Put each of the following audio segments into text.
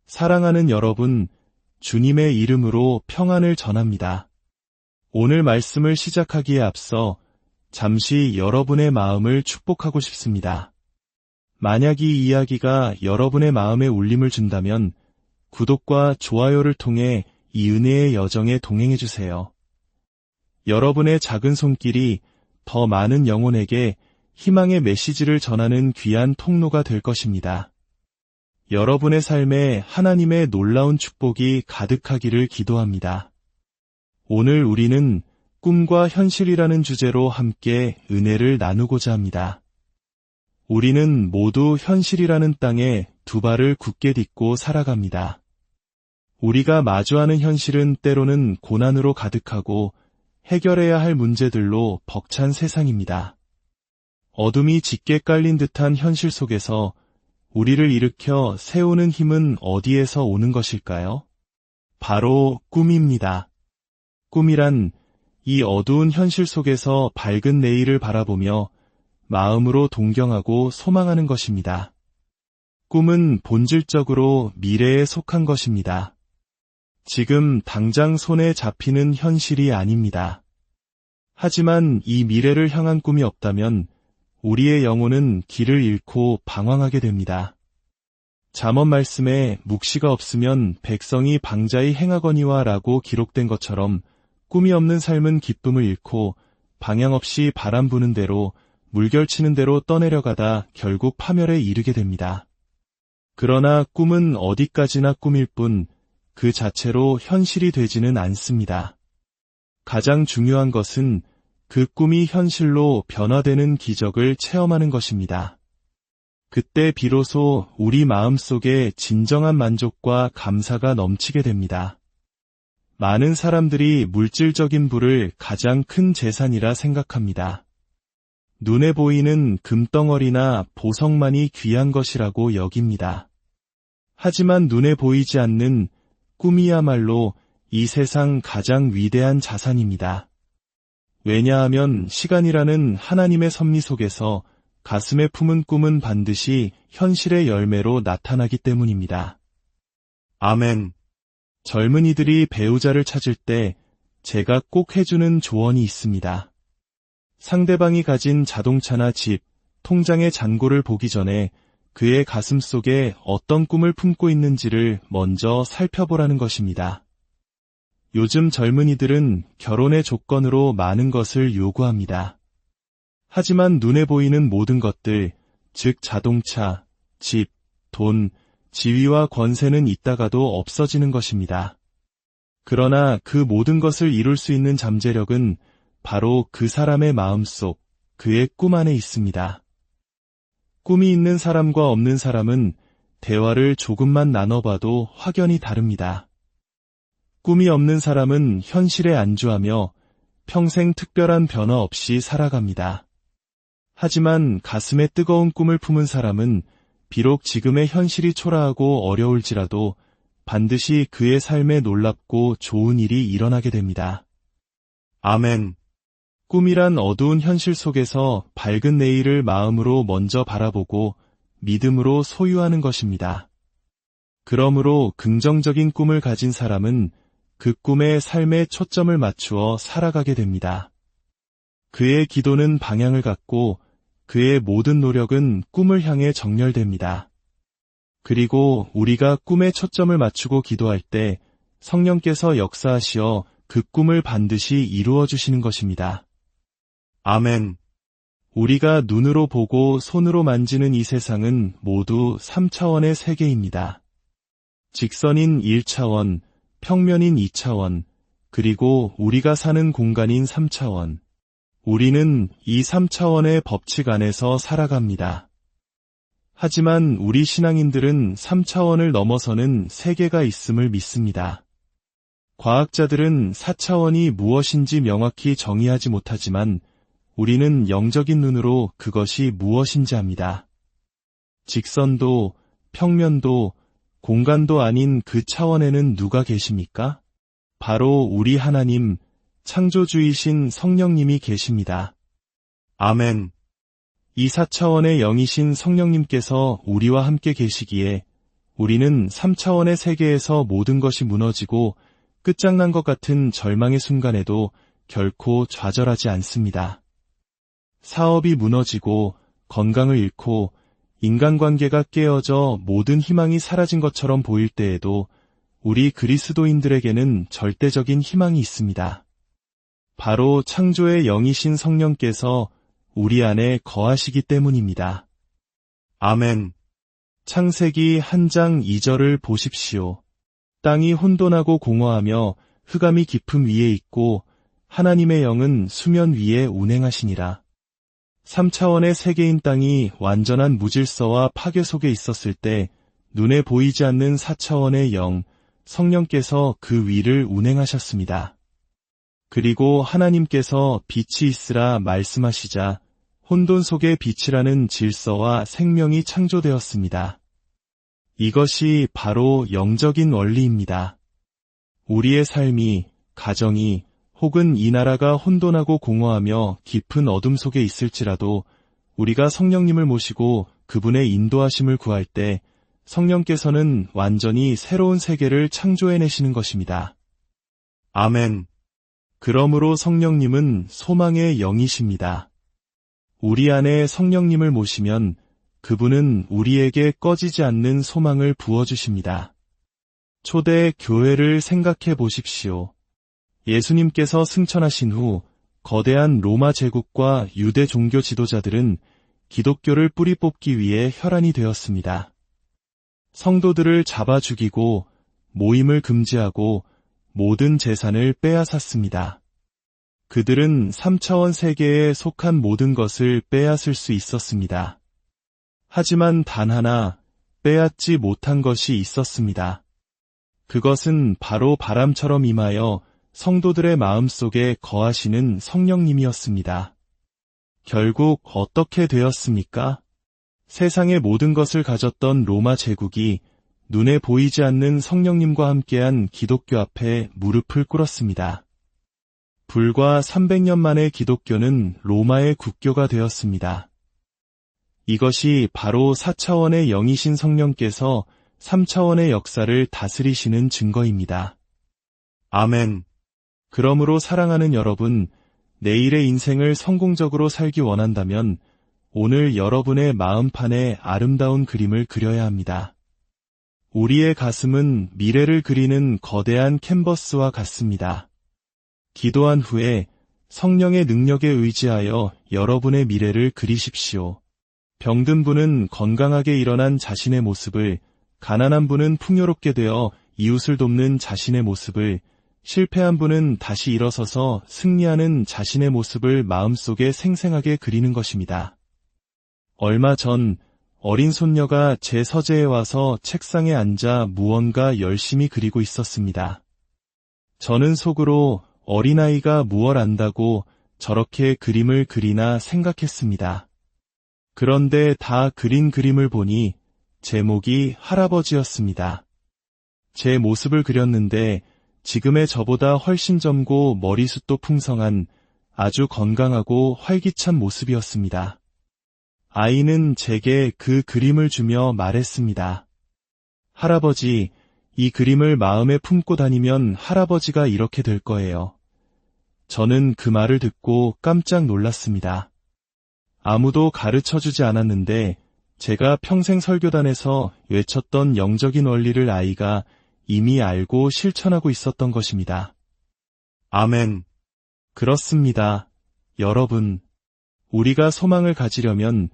사랑하는 여러분, 주님의 이름으로 평안을 전합니다. 오늘 말씀을 시작하기에 앞서 잠시 여러분의 마음을 축복하고 싶습니다. 만약 이 이야기가 여러분의 마음에 울림을 준다면 구독과 좋아요를 통해 이 은혜의 여정에 동행해주세요. 여러분의 작은 손길이 더 많은 영혼에게 희망의 메시지를 전하는 귀한 통로가 될 것입니다. 여러분의 삶에 하나님의 놀라운 축복이 가득하기를 기도합니다. 오늘 우리는 꿈과 현실이라는 주제로 함께 은혜를 나누고자 합니다. 우리는 모두 현실이라는 땅에 두 발을 굳게 딛고 살아갑니다. 우리가 마주하는 현실은 때로는 고난으로 가득하고 해결해야 할 문제들로 벅찬 세상입니다. 어둠이 짙게 깔린 듯한 현실 속에서 우리를 일으켜 세우는 힘은 어디에서 오는 것일까요? 바로 꿈입니다. 꿈이란 이 어두운 현실 속에서 밝은 내일을 바라보며 마음으로 동경하고 소망하는 것입니다. 꿈은 본질적으로 미래에 속한 것입니다. 지금 당장 손에 잡히는 현실이 아닙니다. 하지만 이 미래를 향한 꿈이 없다면 우리의 영혼은 길을 잃고 방황하게 됩니다. 잠언 말씀에 묵시가 없으면 백성이 방자히 행하거니와 라고 기록된 것처럼 꿈이 없는 삶은 기쁨을 잃고 방향 없이 바람 부는 대로 물결치는 대로 떠내려가다 결국 파멸에 이르게 됩니다. 그러나 꿈은 어디까지나 꿈일 뿐 그 자체로 현실이 되지는 않습니다. 가장 중요한 것은 그 꿈이 현실로 변화되는 기적을 체험하는 것입니다. 그때 비로소 우리 마음속에 진정한 만족과 감사가 넘치게 됩니다. 많은 사람들이 물질적인 부를 가장 큰 재산이라 생각합니다. 눈에 보이는 금덩어리나 보석만이 귀한 것이라고 여깁니다. 하지만 눈에 보이지 않는 꿈이야말로 이 세상 가장 위대한 자산입니다. 왜냐하면 시간이라는 하나님의 섭리 속에서 가슴에 품은 꿈은 반드시 현실의 열매로 나타나기 때문입니다. 아멘. 젊은이들이 배우자를 찾을 때 제가 꼭 해주는 조언이 있습니다. 상대방이 가진 자동차나 집, 통장의 잔고를 보기 전에 그의 가슴 속에 어떤 꿈을 품고 있는지를 먼저 살펴보라는 것입니다. 요즘 젊은이들은 결혼의 조건으로 많은 것을 요구합니다. 하지만 눈에 보이는 모든 것들, 즉 자동차, 집, 돈, 지위와 권세는 있다가도 없어지는 것입니다. 그러나 그 모든 것을 이룰 수 있는 잠재력은 바로 그 사람의 마음속, 그의 꿈 안에 있습니다. 꿈이 있는 사람과 없는 사람은 대화를 조금만 나눠봐도 확연히 다릅니다. 꿈이 없는 사람은 현실에 안주하며 평생 특별한 변화 없이 살아갑니다. 하지만 가슴에 뜨거운 꿈을 품은 사람은 비록 지금의 현실이 초라하고 어려울지라도 반드시 그의 삶에 놀랍고 좋은 일이 일어나게 됩니다. 아멘. 꿈이란 어두운 현실 속에서 밝은 내일을 마음으로 먼저 바라보고 믿음으로 소유하는 것입니다. 그러므로 긍정적인 꿈을 가진 사람은 그 꿈에 삶의 초점을 맞추어 살아가게 됩니다. 그의 기도는 방향을 갖고 그의 모든 노력은 꿈을 향해 정렬됩니다. 그리고 우리가 꿈에 초점을 맞추고 기도할 때 성령께서 역사하시어 그 꿈을 반드시 이루어 주시는 것입니다. 아멘. 우리가 눈으로 보고 손으로 만지는 이 세상은 모두 3차원의 세계입니다. 직선인 1차원, 평면인 2차원, 그리고 우리가 사는 공간인 3차원. 우리는 이 3차원의 법칙 안에서 살아갑니다. 하지만 우리 신앙인들은 3차원을 넘어서는 세계가 있음을 믿습니다. 과학자들은 4차원이 무엇인지 명확히 정의하지 못하지만 우리는 영적인 눈으로 그것이 무엇인지 압니다. 직선도, 평면도, 공간도 아닌 그 차원에는 누가 계십니까? 바로 우리 하나님, 창조주이신 성령님이 계십니다. 아멘. 이 4차원의 영이신 성령님께서 우리와 함께 계시기에 우리는 3차원의 세계에서 모든 것이 무너지고 끝장난 것 같은 절망의 순간에도 결코 좌절하지 않습니다. 사업이 무너지고 건강을 잃고 인간관계가 깨어져 모든 희망이 사라진 것처럼 보일 때에도 우리 그리스도인들에게는 절대적인 희망이 있습니다. 바로 창조의 영이신 성령께서 우리 안에 거하시기 때문입니다. 아멘. 창세기 1장 2절을 보십시오. 땅이 혼돈하고 공허하며 흑암이 깊음 위에 있고 하나님의 영은 수면 위에 운행하시니라. 3차원의 세계인 땅이 완전한 무질서와 파괴 속에 있었을 때 눈에 보이지 않는 4차원의 영, 성령께서 그 위를 운행하셨습니다. 그리고 하나님께서 빛이 있으라 말씀하시자 혼돈 속의 빛이라는 질서와 생명이 창조되었습니다. 이것이 바로 영적인 원리입니다. 우리의 삶이, 가정이, 혹은 이 나라가 혼돈하고 공허하며 깊은 어둠 속에 있을지라도 우리가 성령님을 모시고 그분의 인도하심을 구할 때 성령께서는 완전히 새로운 세계를 창조해내시는 것입니다. 아멘. 그러므로 성령님은 소망의 영이십니다. 우리 안에 성령님을 모시면 그분은 우리에게 꺼지지 않는 소망을 부어주십니다. 초대 교회를 생각해 보십시오. 예수님께서 승천하신 후 거대한 로마 제국과 유대 종교 지도자들은 기독교를 뿌리 뽑기 위해 혈안이 되었습니다. 성도들을 잡아 죽이고 모임을 금지하고 모든 재산을 빼앗았습니다. 그들은 3차원 세계에 속한 모든 것을 빼앗을 수 있었습니다. 하지만 단 하나 빼앗지 못한 것이 있었습니다. 그것은 바로 바람처럼 임하여 성도들의 마음속에 거하시는 성령님이었습니다. 결국 어떻게 되었습니까? 세상의 모든 것을 가졌던 로마 제국이 눈에 보이지 않는 성령님과 함께한 기독교 앞에 무릎을 꿇었습니다. 불과 300년 만에 기독교는 로마의 국교가 되었습니다. 이것이 바로 4차원의 영이신 성령께서 3차원의 역사를 다스리시는 증거입니다. 아멘. 그러므로 사랑하는 여러분, 내일의 인생을 성공적으로 살기 원한다면 오늘 여러분의 마음판에 아름다운 그림을 그려야 합니다. 우리의 가슴은 미래를 그리는 거대한 캔버스와 같습니다. 기도한 후에 성령의 능력에 의지하여 여러분의 미래를 그리십시오. 병든 분은 건강하게 일어난 자신의 모습을, 가난한 분은 풍요롭게 되어 이웃을 돕는 자신의 모습을, 실패한 분은 다시 일어서서 승리하는 자신의 모습을 마음속에 생생하게 그리는 것입니다. 얼마 전 어린 손녀가 제 서재에 와서 책상에 앉아 무언가 열심히 그리고 있었습니다. 저는 속으로 어린아이가 무얼 안다고 저렇게 그림을 그리나 생각했습니다. 그런데 다 그린 그림을 보니 제목이 할아버지였습니다. 제 모습을 그렸는데 지금의 저보다 훨씬 젊고 머리숱도 풍성한 아주 건강하고 활기찬 모습이었습니다. 아이는 제게 그 그림을 주며 말했습니다. 할아버지, 이 그림을 마음에 품고 다니면 할아버지가 이렇게 될 거예요. 저는 그 말을 듣고 깜짝 놀랐습니다. 아무도 가르쳐주지 않았는데 제가 평생 설교단에서 외쳤던 영적인 원리를 아이가 이미 알고 실천하고 있었던 것입니다. 아멘. 그렇습니다. 여러분, 우리가 소망을 가지려면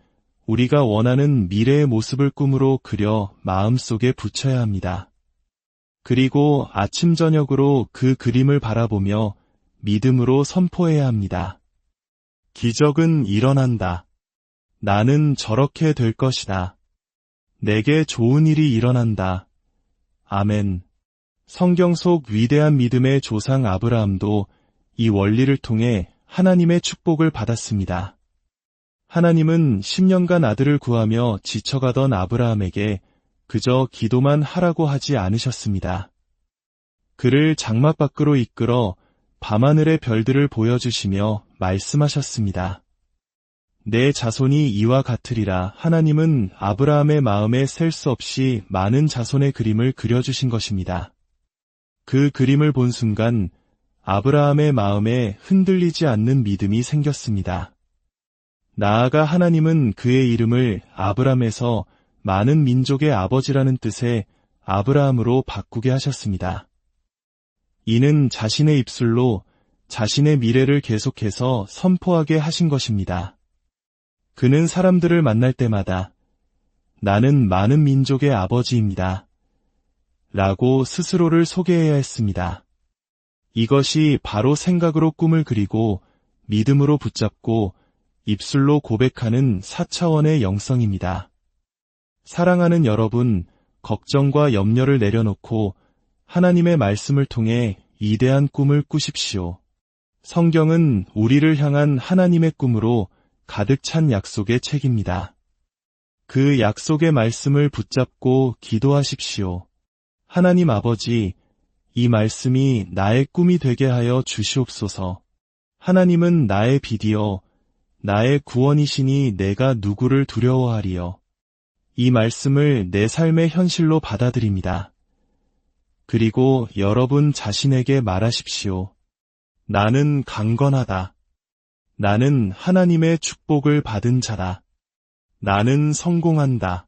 우리가 원하는 미래의 모습을 꿈으로 그려 마음속에 붙여야 합니다. 그리고 아침 저녁으로 그 그림을 바라보며 믿음으로 선포해야 합니다. 기적은 일어난다. 나는 저렇게 될 것이다. 내게 좋은 일이 일어난다. 아멘. 성경 속 위대한 믿음의 조상 아브라함도 이 원리를 통해 하나님의 축복을 받았습니다. 하나님은 10년간 아들을 구하며 지쳐가던 아브라함에게 그저 기도만 하라고 하지 않으셨습니다. 그를 장막 밖으로 이끌어 밤하늘의 별들을 보여주시며 말씀하셨습니다. 내 자손이 이와 같으리라. 하나님은 아브라함의 마음에 셀 수 없이 많은 자손의 그림을 그려주신 것입니다. 그 그림을 본 순간 아브라함의 마음에 흔들리지 않는 믿음이 생겼습니다. 나아가 하나님은 그의 이름을 아브람에서 많은 민족의 아버지라는 뜻의 아브라함으로 바꾸게 하셨습니다. 이는 자신의 입술로 자신의 미래를 계속해서 선포하게 하신 것입니다. 그는 사람들을 만날 때마다 나는 많은 민족의 아버지입니다. 라고 스스로를 소개해야 했습니다. 이것이 바로 생각으로 꿈을 그리고 믿음으로 붙잡고 입술로 고백하는 4차원의 영성입니다. 사랑하는 여러분, 걱정과 염려를 내려놓고 하나님의 말씀을 통해 이대한 꿈을 꾸십시오. 성경은 우리를 향한 하나님의 꿈으로 가득 찬 약속의 책입니다. 그 약속의 말씀을 붙잡고 기도하십시오. 하나님 아버지, 이 말씀이 나의 꿈이 되게 하여 주시옵소서. 하나님은 나의 빛이요 나의 구원이시니 내가 누구를 두려워하리요. 이 말씀을 내 삶의 현실로 받아들입니다. 그리고 여러분 자신에게 말하십시오. 나는 강건하다. 나는 하나님의 축복을 받은 자다. 나는 성공한다.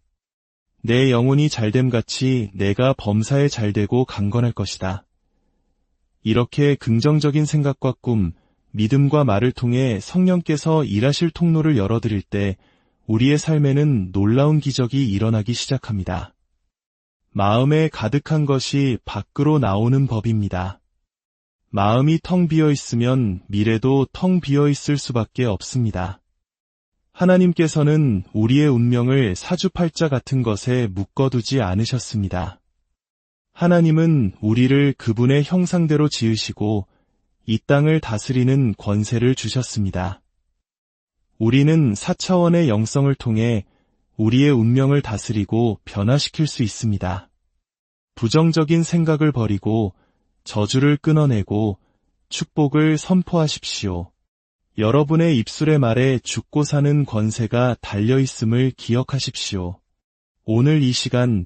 내 영혼이 잘됨같이 내가 범사에 잘되고 강건할 것이다. 이렇게 긍정적인 생각과 꿈, 믿음과 말을 통해 성령께서 일하실 통로를 열어드릴 때 우리의 삶에는 놀라운 기적이 일어나기 시작합니다. 마음에 가득한 것이 밖으로 나오는 법입니다. 마음이 텅 비어 있으면 미래도 텅 비어 있을 수밖에 없습니다. 하나님께서는 우리의 운명을 사주팔자 같은 것에 묶어두지 않으셨습니다. 하나님은 우리를 그분의 형상대로 지으시고 이 땅을 다스리는 권세를 주셨습니다. 우리는 4차원의 영성을 통해 우리의 운명을 다스리고 변화시킬 수 있습니다. 부정적인 생각을 버리고 저주를 끊어내고 축복을 선포하십시오. 여러분의 입술의 말에 죽고 사는 권세가 달려있음을 기억하십시오. 오늘 이 시간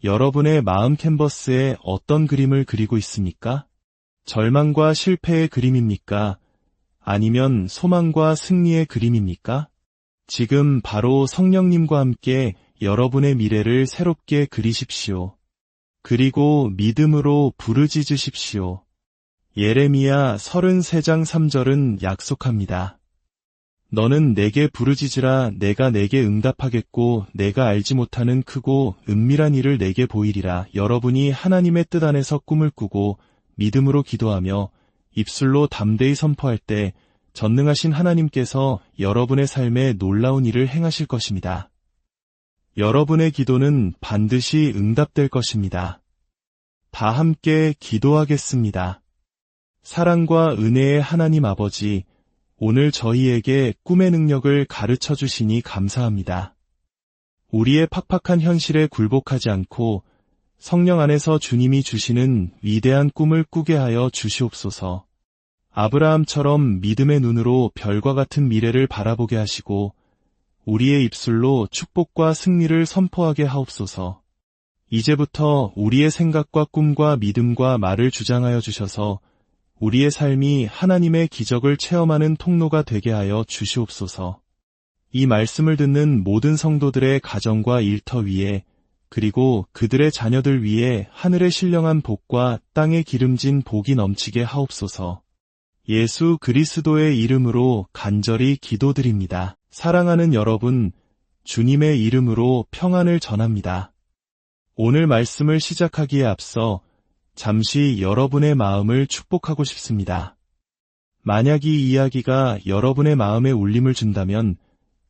여러분의 마음 캔버스에 어떤 그림을 그리고 있습니까? 절망과 실패의 그림입니까? 아니면 소망과 승리의 그림입니까? 지금 바로 성령님과 함께 여러분의 미래를 새롭게 그리십시오. 그리고 믿음으로 부르짖으십시오. 예레미야 33장 3절은 약속합니다. 너는 내게 부르짖으라. 내가 내게 응답하겠고 내가 알지 못하는 크고 은밀한 일을 내게 보이리라. 여러분이 하나님의 뜻 안에서 꿈을 꾸고 믿음으로 기도하며 입술로 담대히 선포할 때 전능하신 하나님께서 여러분의 삶에 놀라운 일을 행하실 것입니다. 여러분의 기도는 반드시 응답될 것입니다. 다 함께 기도하겠습니다. 사랑과 은혜의 하나님 아버지, 오늘 저희에게 꿈의 능력을 가르쳐 주시니 감사합니다. 우리의 팍팍한 현실에 굴복하지 않고 성령 안에서 주님이 주시는 위대한 꿈을 꾸게 하여 주시옵소서. 아브라함처럼 믿음의 눈으로 별과 같은 미래를 바라보게 하시고 우리의 입술로 축복과 승리를 선포하게 하옵소서. 이제부터 우리의 생각과 꿈과 믿음과 말을 주장하여 주셔서 우리의 삶이 하나님의 기적을 체험하는 통로가 되게 하여 주시옵소서. 이 말씀을 듣는 모든 성도들의 가정과 일터 위에 그리고 그들의 자녀들 위에 하늘의 신령한 복과 땅에 기름진 복이 넘치게 하옵소서. 예수 그리스도의 이름으로 간절히 기도드립니다. 사랑하는 여러분, 주님의 이름으로 평안을 전합니다. 오늘 말씀을 시작하기에 앞서 잠시 여러분의 마음을 축복하고 싶습니다. 만약 이 이야기가 여러분의 마음에 울림을 준다면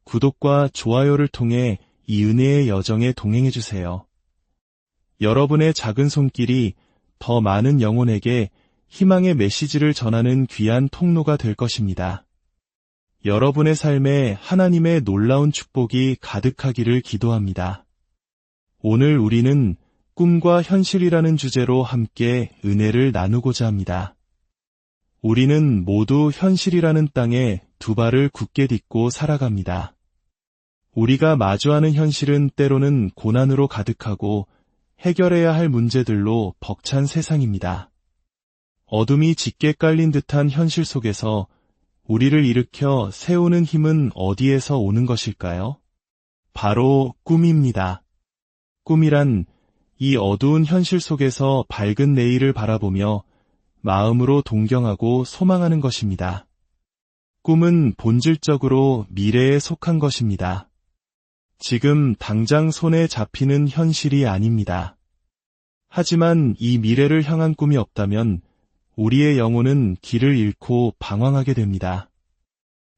구독과 좋아요를 통해 이 은혜의 여정에 동행해 주세요. 여러분의 작은 손길이 더 많은 영혼에게 희망의 메시지를 전하는 귀한 통로가 될 것입니다. 여러분의 삶에 하나님의 놀라운 축복이 가득하기를 기도합니다. 오늘 우리는 꿈과 현실이라는 주제로 함께 은혜를 나누고자 합니다. 우리는 모두 현실이라는 땅에 두 발을 굳게 딛고 살아갑니다. 우리가 마주하는 현실은 때로는 고난으로 가득하고 해결해야 할 문제들로 벅찬 세상입니다. 어둠이 짙게 깔린 듯한 현실 속에서 우리를 일으켜 세우는 힘은 어디에서 오는 것일까요? 바로 꿈입니다. 꿈이란 이 어두운 현실 속에서 밝은 내일을 바라보며 마음으로 동경하고 소망하는 것입니다. 꿈은 본질적으로 미래에 속한 것입니다. 지금 당장 손에 잡히는 현실이 아닙니다. 하지만 이 미래를 향한 꿈이 없다면 우리의 영혼은 길을 잃고 방황하게 됩니다.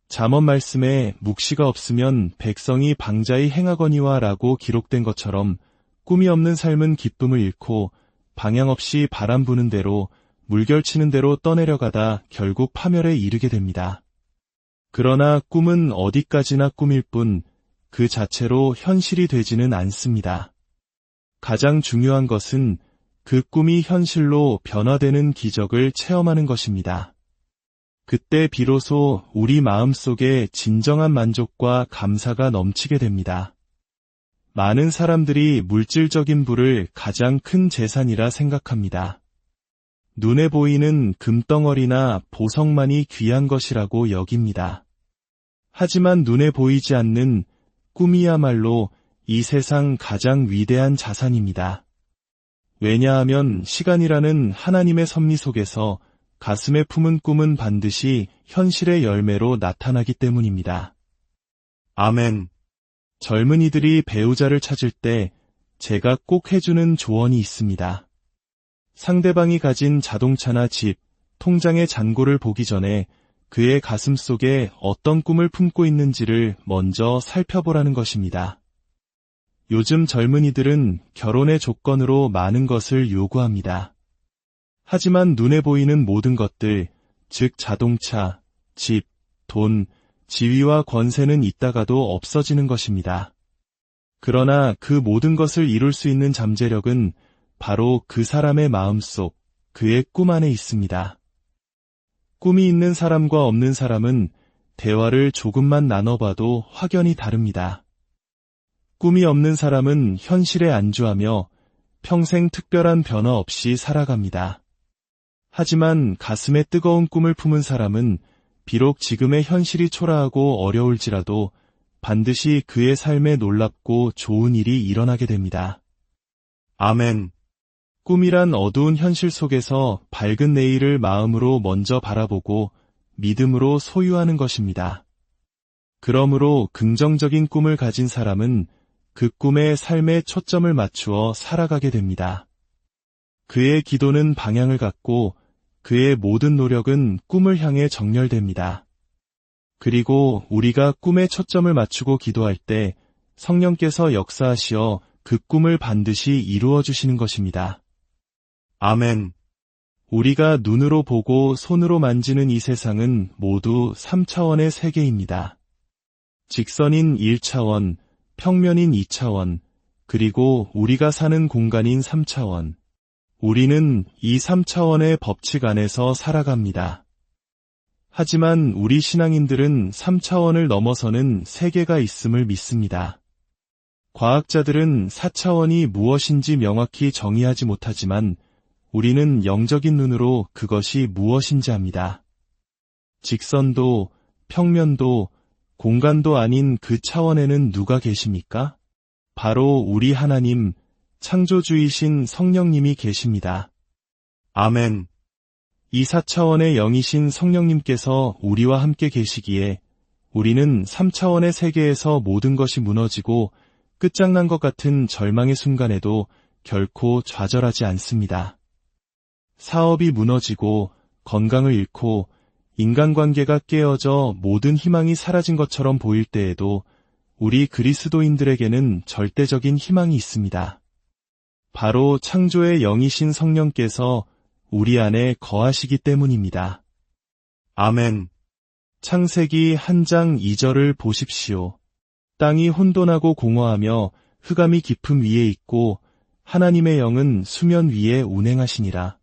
잠언 말씀에 묵시가 없으면 백성이 방자히 행하거니와 라고 기록된 것처럼 꿈이 없는 삶은 기쁨을 잃고 방향 없이 바람 부는 대로 물결치는 대로 떠내려가다 결국 파멸에 이르게 됩니다. 그러나 꿈은 어디까지나 꿈일 뿐 그 자체로 현실이 되지는 않습니다. 가장 중요한 것은 그 꿈이 현실로 변화되는 기적을 체험하는 것입니다. 그때 비로소 우리 마음속에 진정한 만족과 감사가 넘치게 됩니다. 많은 사람들이 물질적인 부를 가장 큰 재산이라 생각합니다. 눈에 보이는 금덩어리나 보석만이 귀한 것이라고 여깁니다. 하지만 눈에 보이지 않는 꿈이야말로 이 세상 가장 위대한 자산입니다. 왜냐하면 시간이라는 하나님의 섭리 속에서 가슴에 품은 꿈은 반드시 현실의 열매로 나타나기 때문입니다. 아멘. 젊은이들이 배우자를 찾을 때 제가 꼭 해주는 조언이 있습니다. 상대방이 가진 자동차나 집, 통장의 잔고를 보기 전에 그의 가슴 속에 어떤 꿈을 품고 있는지를 먼저 살펴보라는 것입니다. 요즘 젊은이들은 결혼의 조건으로 많은 것을 요구합니다. 하지만 눈에 보이는 모든 것들, 즉 자동차, 집, 돈, 지위와 권세는 있다가도 없어지는 것입니다. 그러나 그 모든 것을 이룰 수 있는 잠재력은 바로 그 사람의 마음속, 그의 꿈 안에 있습니다. 꿈이 있는 사람과 없는 사람은 대화를 조금만 나눠봐도 확연히 다릅니다. 꿈이 없는 사람은 현실에 안주하며 평생 특별한 변화 없이 살아갑니다. 하지만 가슴에 뜨거운 꿈을 품은 사람은 비록 지금의 현실이 초라하고 어려울지라도 반드시 그의 삶에 놀랍고 좋은 일이 일어나게 됩니다. 아멘. 꿈이란 어두운 현실 속에서 밝은 내일을 마음으로 먼저 바라보고 믿음으로 소유하는 것입니다. 그러므로 긍정적인 꿈을 가진 사람은 그 꿈에 삶의 초점을 맞추어 살아가게 됩니다. 그의 기도는 방향을 갖고 그의 모든 노력은 꿈을 향해 정렬됩니다. 그리고 우리가 꿈에 초점을 맞추고 기도할 때 성령께서 역사하시어 그 꿈을 반드시 이루어 주시는 것입니다. 아멘. 우리가 눈으로 보고 손으로 만지는 이 세상은 모두 3차원의 세계입니다. 직선인 1차원, 평면인 2차원, 그리고 우리가 사는 공간인 3차원. 우리는 이 3차원의 법칙 안에서 살아갑니다. 하지만 우리 신앙인들은 3차원을 넘어서는 세계가 있음을 믿습니다. 과학자들은 4차원이 무엇인지 명확히 정의하지 못하지만 우리는 영적인 눈으로 그것이 무엇인지 압니다. 직선도, 평면도, 공간도 아닌 그 차원에는 누가 계십니까? 바로 우리 하나님, 창조주이신 성령님이 계십니다. 아멘. 이 4차원의 영이신 성령님께서 우리와 함께 계시기에 우리는 3차원의 세계에서 모든 것이 무너지고 끝장난 것 같은 절망의 순간에도 결코 좌절하지 않습니다. 사업이 무너지고 건강을 잃고 인간관계가 깨어져 모든 희망이 사라진 것처럼 보일 때에도 우리 그리스도인들에게는 절대적인 희망이 있습니다. 바로 창조의 영이신 성령께서 우리 안에 거하시기 때문입니다. 아멘. 창세기 1장 2절을 보십시오. 땅이 혼돈하고 공허하며 흑암이 깊음 위에 있고 하나님의 영은 수면 위에 운행하시니라.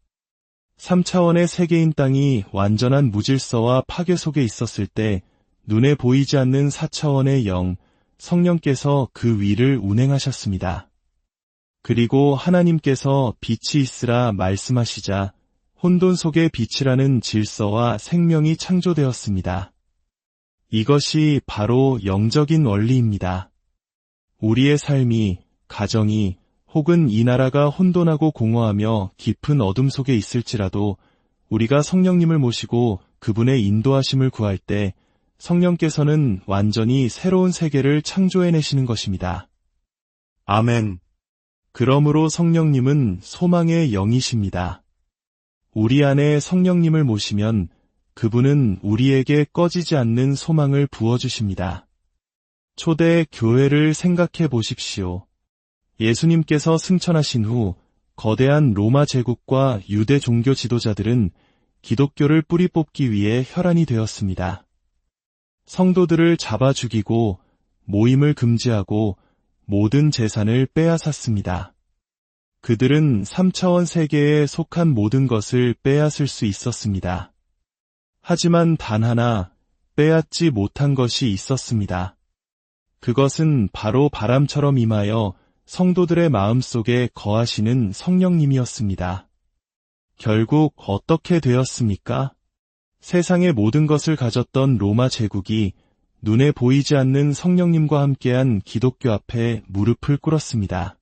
3차원의 세계인 땅이 완전한 무질서와 파괴 속에 있었을 때 눈에 보이지 않는 4차원의 영, 성령께서 그 위를 운행하셨습니다. 그리고 하나님께서 빛이 있으라 말씀하시자 혼돈 속의 빛이라는 질서와 생명이 창조되었습니다. 이것이 바로 영적인 원리입니다. 우리의 삶이, 가정이, 혹은 이 나라가 혼돈하고 공허하며 깊은 어둠 속에 있을지라도 우리가 성령님을 모시고 그분의 인도하심을 구할 때 성령께서는 완전히 새로운 세계를 창조해내시는 것입니다. 아멘. 그러므로 성령님은 소망의 영이십니다. 우리 안에 성령님을 모시면 그분은 우리에게 꺼지지 않는 소망을 부어주십니다. 초대 교회를 생각해 보십시오. 예수님께서 승천하신 후 거대한 로마 제국과 유대 종교 지도자들은 기독교를 뿌리 뽑기 위해 혈안이 되었습니다. 성도들을 잡아 죽이고 모임을 금지하고 모든 재산을 빼앗았습니다. 그들은 3차원 세계에 속한 모든 것을 빼앗을 수 있었습니다. 하지만 단 하나 빼앗지 못한 것이 있었습니다. 그것은 바로 바람처럼 임하여 성도들의 마음속에 거하시는 성령님이었습니다. 결국 어떻게 되었습니까? 세상의 모든 것을 가졌던 로마 제국이 눈에 보이지 않는 성령님과 함께한 기독교 앞에 무릎을 꿇었습니다.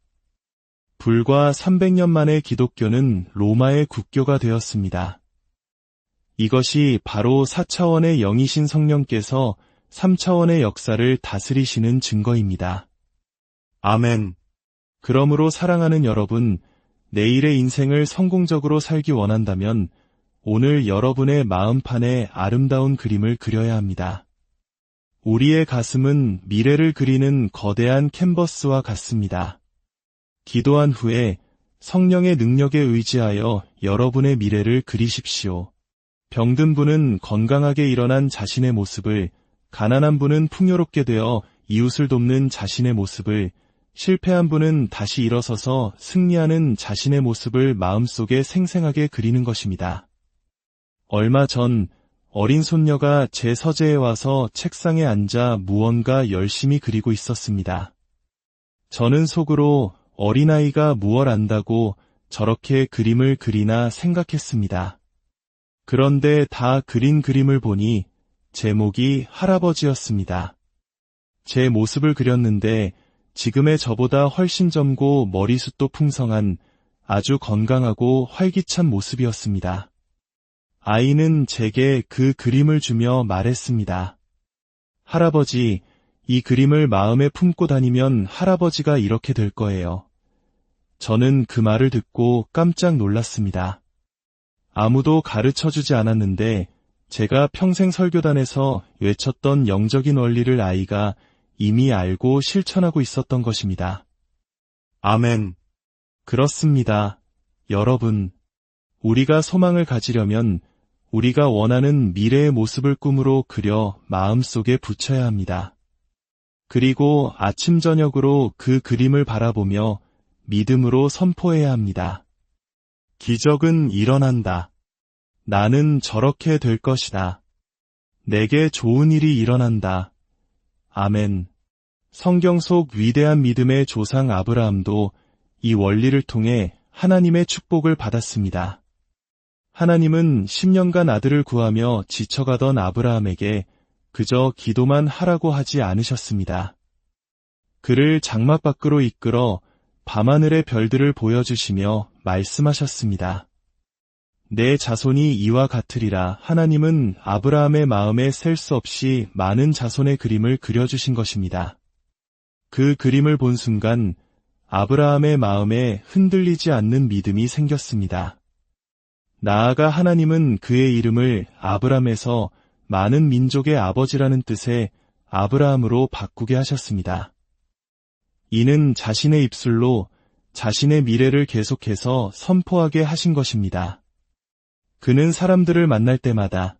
불과 300년 만에 기독교는 로마의 국교가 되었습니다. 이것이 바로 4차원의 영이신 성령께서 3차원의 역사를 다스리시는 증거입니다. 아멘. 그러므로 사랑하는 여러분, 내일의 인생을 성공적으로 살기 원한다면 오늘 여러분의 마음판에 아름다운 그림을 그려야 합니다. 우리의 가슴은 미래를 그리는 거대한 캔버스와 같습니다. 기도한 후에 성령의 능력에 의지하여 여러분의 미래를 그리십시오. 병든 분은 건강하게 일어난 자신의 모습을, 가난한 분은 풍요롭게 되어 이웃을 돕는 자신의 모습을, 실패한 분은 다시 일어서서 승리하는 자신의 모습을 마음속에 생생하게 그리는 것입니다. 얼마 전 어린 손녀가 제 서재에 와서 책상에 앉아 무언가 열심히 그리고 있었습니다. 저는 속으로 어린아이가 무얼 안다고 저렇게 그림을 그리나 생각했습니다. 그런데 다 그린 그림을 보니 제목이 할아버지였습니다. 제 모습을 그렸는데 지금의 저보다 훨씬 젊고 머리숱도 풍성한 아주 건강하고 활기찬 모습이었습니다. 아이는 제게 그 그림을 주며 말했습니다. 할아버지, 이 그림을 마음에 품고 다니면 할아버지가 이렇게 될 거예요. 저는 그 말을 듣고 깜짝 놀랐습니다. 아무도 가르쳐주지 않았는데 제가 평생 설교단에서 외쳤던 영적인 원리를 아이가 이미 알고 실천하고 있었던 것입니다. 아멘. 그렇습니다. 여러분, 우리가 소망을 가지려면 우리가 원하는 미래의 모습을 꿈으로 그려 마음속에 붙여야 합니다. 그리고 아침 저녁으로 그 그림을 바라보며 믿음으로 선포해야 합니다. 기적은 일어난다. 나는 저렇게 될 것이다. 내게 좋은 일이 일어난다. 아멘. 성경 속 위대한 믿음의 조상 아브라함도 이 원리를 통해 하나님의 축복을 받았습니다. 하나님은 10년간 아들을 구하며 지쳐가던 아브라함에게 그저 기도만 하라고 하지 않으셨습니다. 그를 장막 밖으로 이끌어 밤하늘의 별들을 보여주시며 말씀하셨습니다. 내 자손이 이와 같으리라. 하나님은 아브라함의 마음에 셀 수 없이 많은 자손의 그림을 그려주신 것입니다. 그 그림을 본 순간 아브라함의 마음에 흔들리지 않는 믿음이 생겼습니다. 나아가 하나님은 그의 이름을 아브람에서 많은 민족의 아버지라는 뜻의 아브라함으로 바꾸게 하셨습니다. 이는 자신의 입술로 자신의 미래를 계속해서 선포하게 하신 것입니다. 그는 사람들을 만날 때마다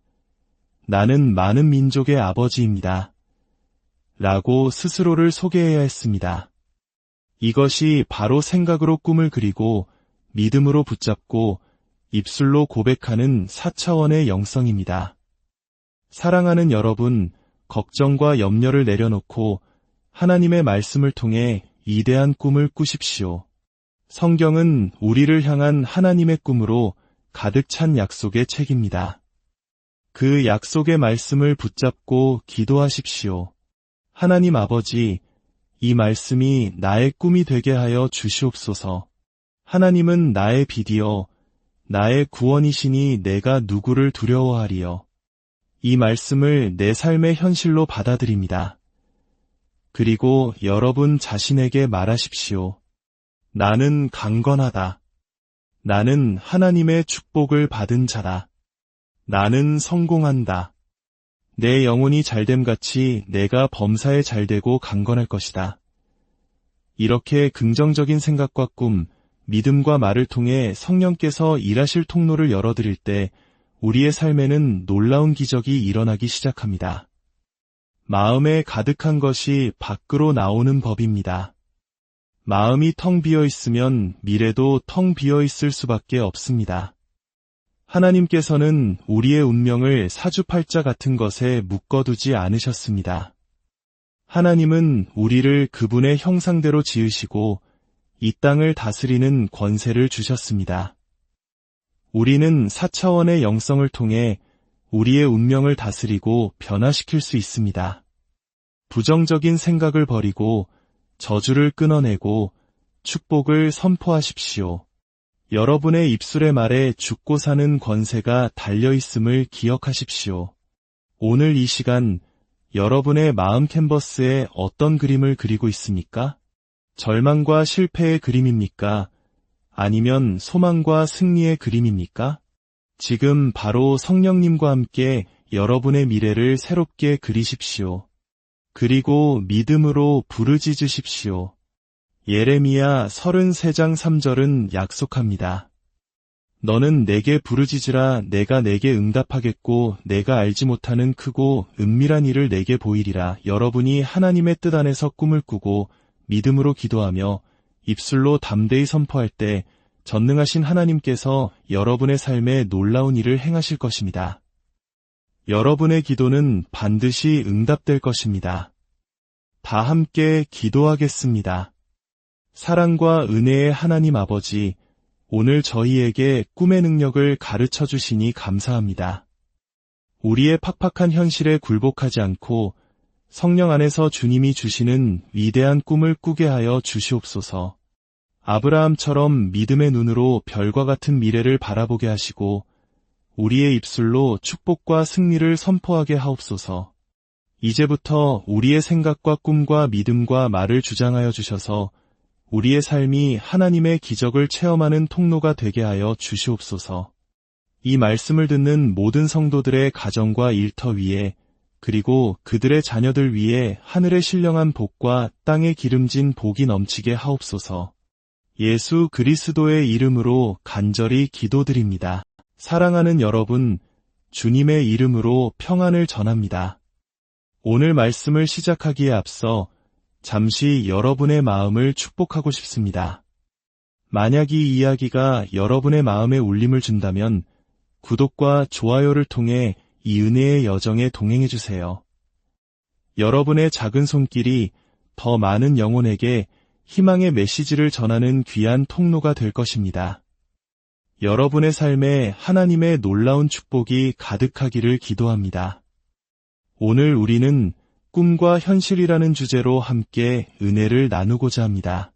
나는 많은 민족의 아버지입니다. 라고 스스로를 소개해야 했습니다. 이것이 바로 생각으로 꿈을 그리고 믿음으로 붙잡고 입술로 고백하는 4차원의 영성입니다. 사랑하는 여러분, 걱정과 염려를 내려놓고 하나님의 말씀을 통해 위대한 꿈을 꾸십시오. 성경은 우리를 향한 하나님의 꿈으로 가득 찬 약속의 책입니다. 그 약속의 말씀을 붙잡고 기도하십시오. 하나님 아버지, 이 말씀이 나의 꿈이 되게 하여 주시옵소서. 하나님은 나의 빛이요 나의 구원이시니 내가 누구를 두려워하리요. 이 말씀을 내 삶의 현실로 받아들입니다. 그리고 여러분 자신에게 말하십시오. 나는 강건하다. 나는 하나님의 축복을 받은 자다. 나는 성공한다. 내 영혼이 잘됨같이 내가 범사에 잘되고 강건할 것이다. 이렇게 긍정적인 생각과 꿈, 믿음과 말을 통해 성령께서 일하실 통로를 열어드릴 때 우리의 삶에는 놀라운 기적이 일어나기 시작합니다. 마음에 가득한 것이 밖으로 나오는 법입니다. 마음이 텅 비어 있으면 미래도 텅 비어 있을 수밖에 없습니다. 하나님께서는 우리의 운명을 사주팔자 같은 것에 묶어두지 않으셨습니다. 하나님은 우리를 그분의 형상대로 지으시고 이 땅을 다스리는 권세를 주셨습니다. 우리는 4차원의 영성을 통해 우리의 운명을 다스리고 변화시킬 수 있습니다. 부정적인 생각을 버리고 저주를 끊어내고 축복을 선포하십시오. 여러분의 입술의 말에 죽고 사는 권세가 달려있음을 기억하십시오. 오늘 이 시간 여러분의 마음 캔버스에 어떤 그림을 그리고 있습니까? 절망과 실패의 그림입니까? 아니면 소망과 승리의 그림입니까? 지금 바로 성령님과 함께 여러분의 미래를 새롭게 그리십시오. 그리고 믿음으로 부르짖으십시오. 예레미야 33장 3절은 약속합니다. 너는 내게 부르짖으라 내가 내게 응답하겠고 내가 알지 못하는 크고 은밀한 일을 내게 보이리라. 여러분이 하나님의 뜻 안에서 꿈을 꾸고 믿음으로 기도하며 입술로 담대히 선포할 때 전능하신 하나님께서 여러분의 삶에 놀라운 일을 행하실 것입니다. 여러분의 기도는 반드시 응답될 것입니다. 다 함께 기도하겠습니다. 사랑과 은혜의 하나님 아버지, 오늘 저희에게 꿈의 능력을 가르쳐 주시니 감사합니다. 우리의 팍팍한 현실에 굴복하지 않고 성령 안에서 주님이 주시는 위대한 꿈을 꾸게 하여 주시옵소서. 아브라함처럼 믿음의 눈으로 별과 같은 미래를 바라보게 하시고 우리의 입술로 축복과 승리를 선포하게 하옵소서. 이제부터 우리의 생각과 꿈과 믿음과 말을 주장하여 주셔서 우리의 삶이 하나님의 기적을 체험하는 통로가 되게 하여 주시옵소서. 이 말씀을 듣는 모든 성도들의 가정과 일터 위에 그리고 그들의 자녀들 위에 하늘의 신령한 복과 땅에 기름진 복이 넘치게 하옵소서. 예수 그리스도의 이름으로 간절히 기도드립니다. 사랑하는 여러분, 주님의 이름으로 평안을 전합니다. 오늘 말씀을 시작하기에 앞서 잠시 여러분의 마음을 축복하고 싶습니다. 만약 이 이야기가 여러분의 마음에 울림을 준다면 구독과 좋아요를 통해 이 은혜의 여정에 동행해주세요. 여러분의 작은 손길이 더 많은 영혼에게 희망의 메시지를 전하는 귀한 통로가 될 것입니다. 여러분의 삶에 하나님의 놀라운 축복이 가득하기를 기도합니다. 오늘 우리는 꿈과 현실이라는 주제로 함께 은혜를 나누고자 합니다.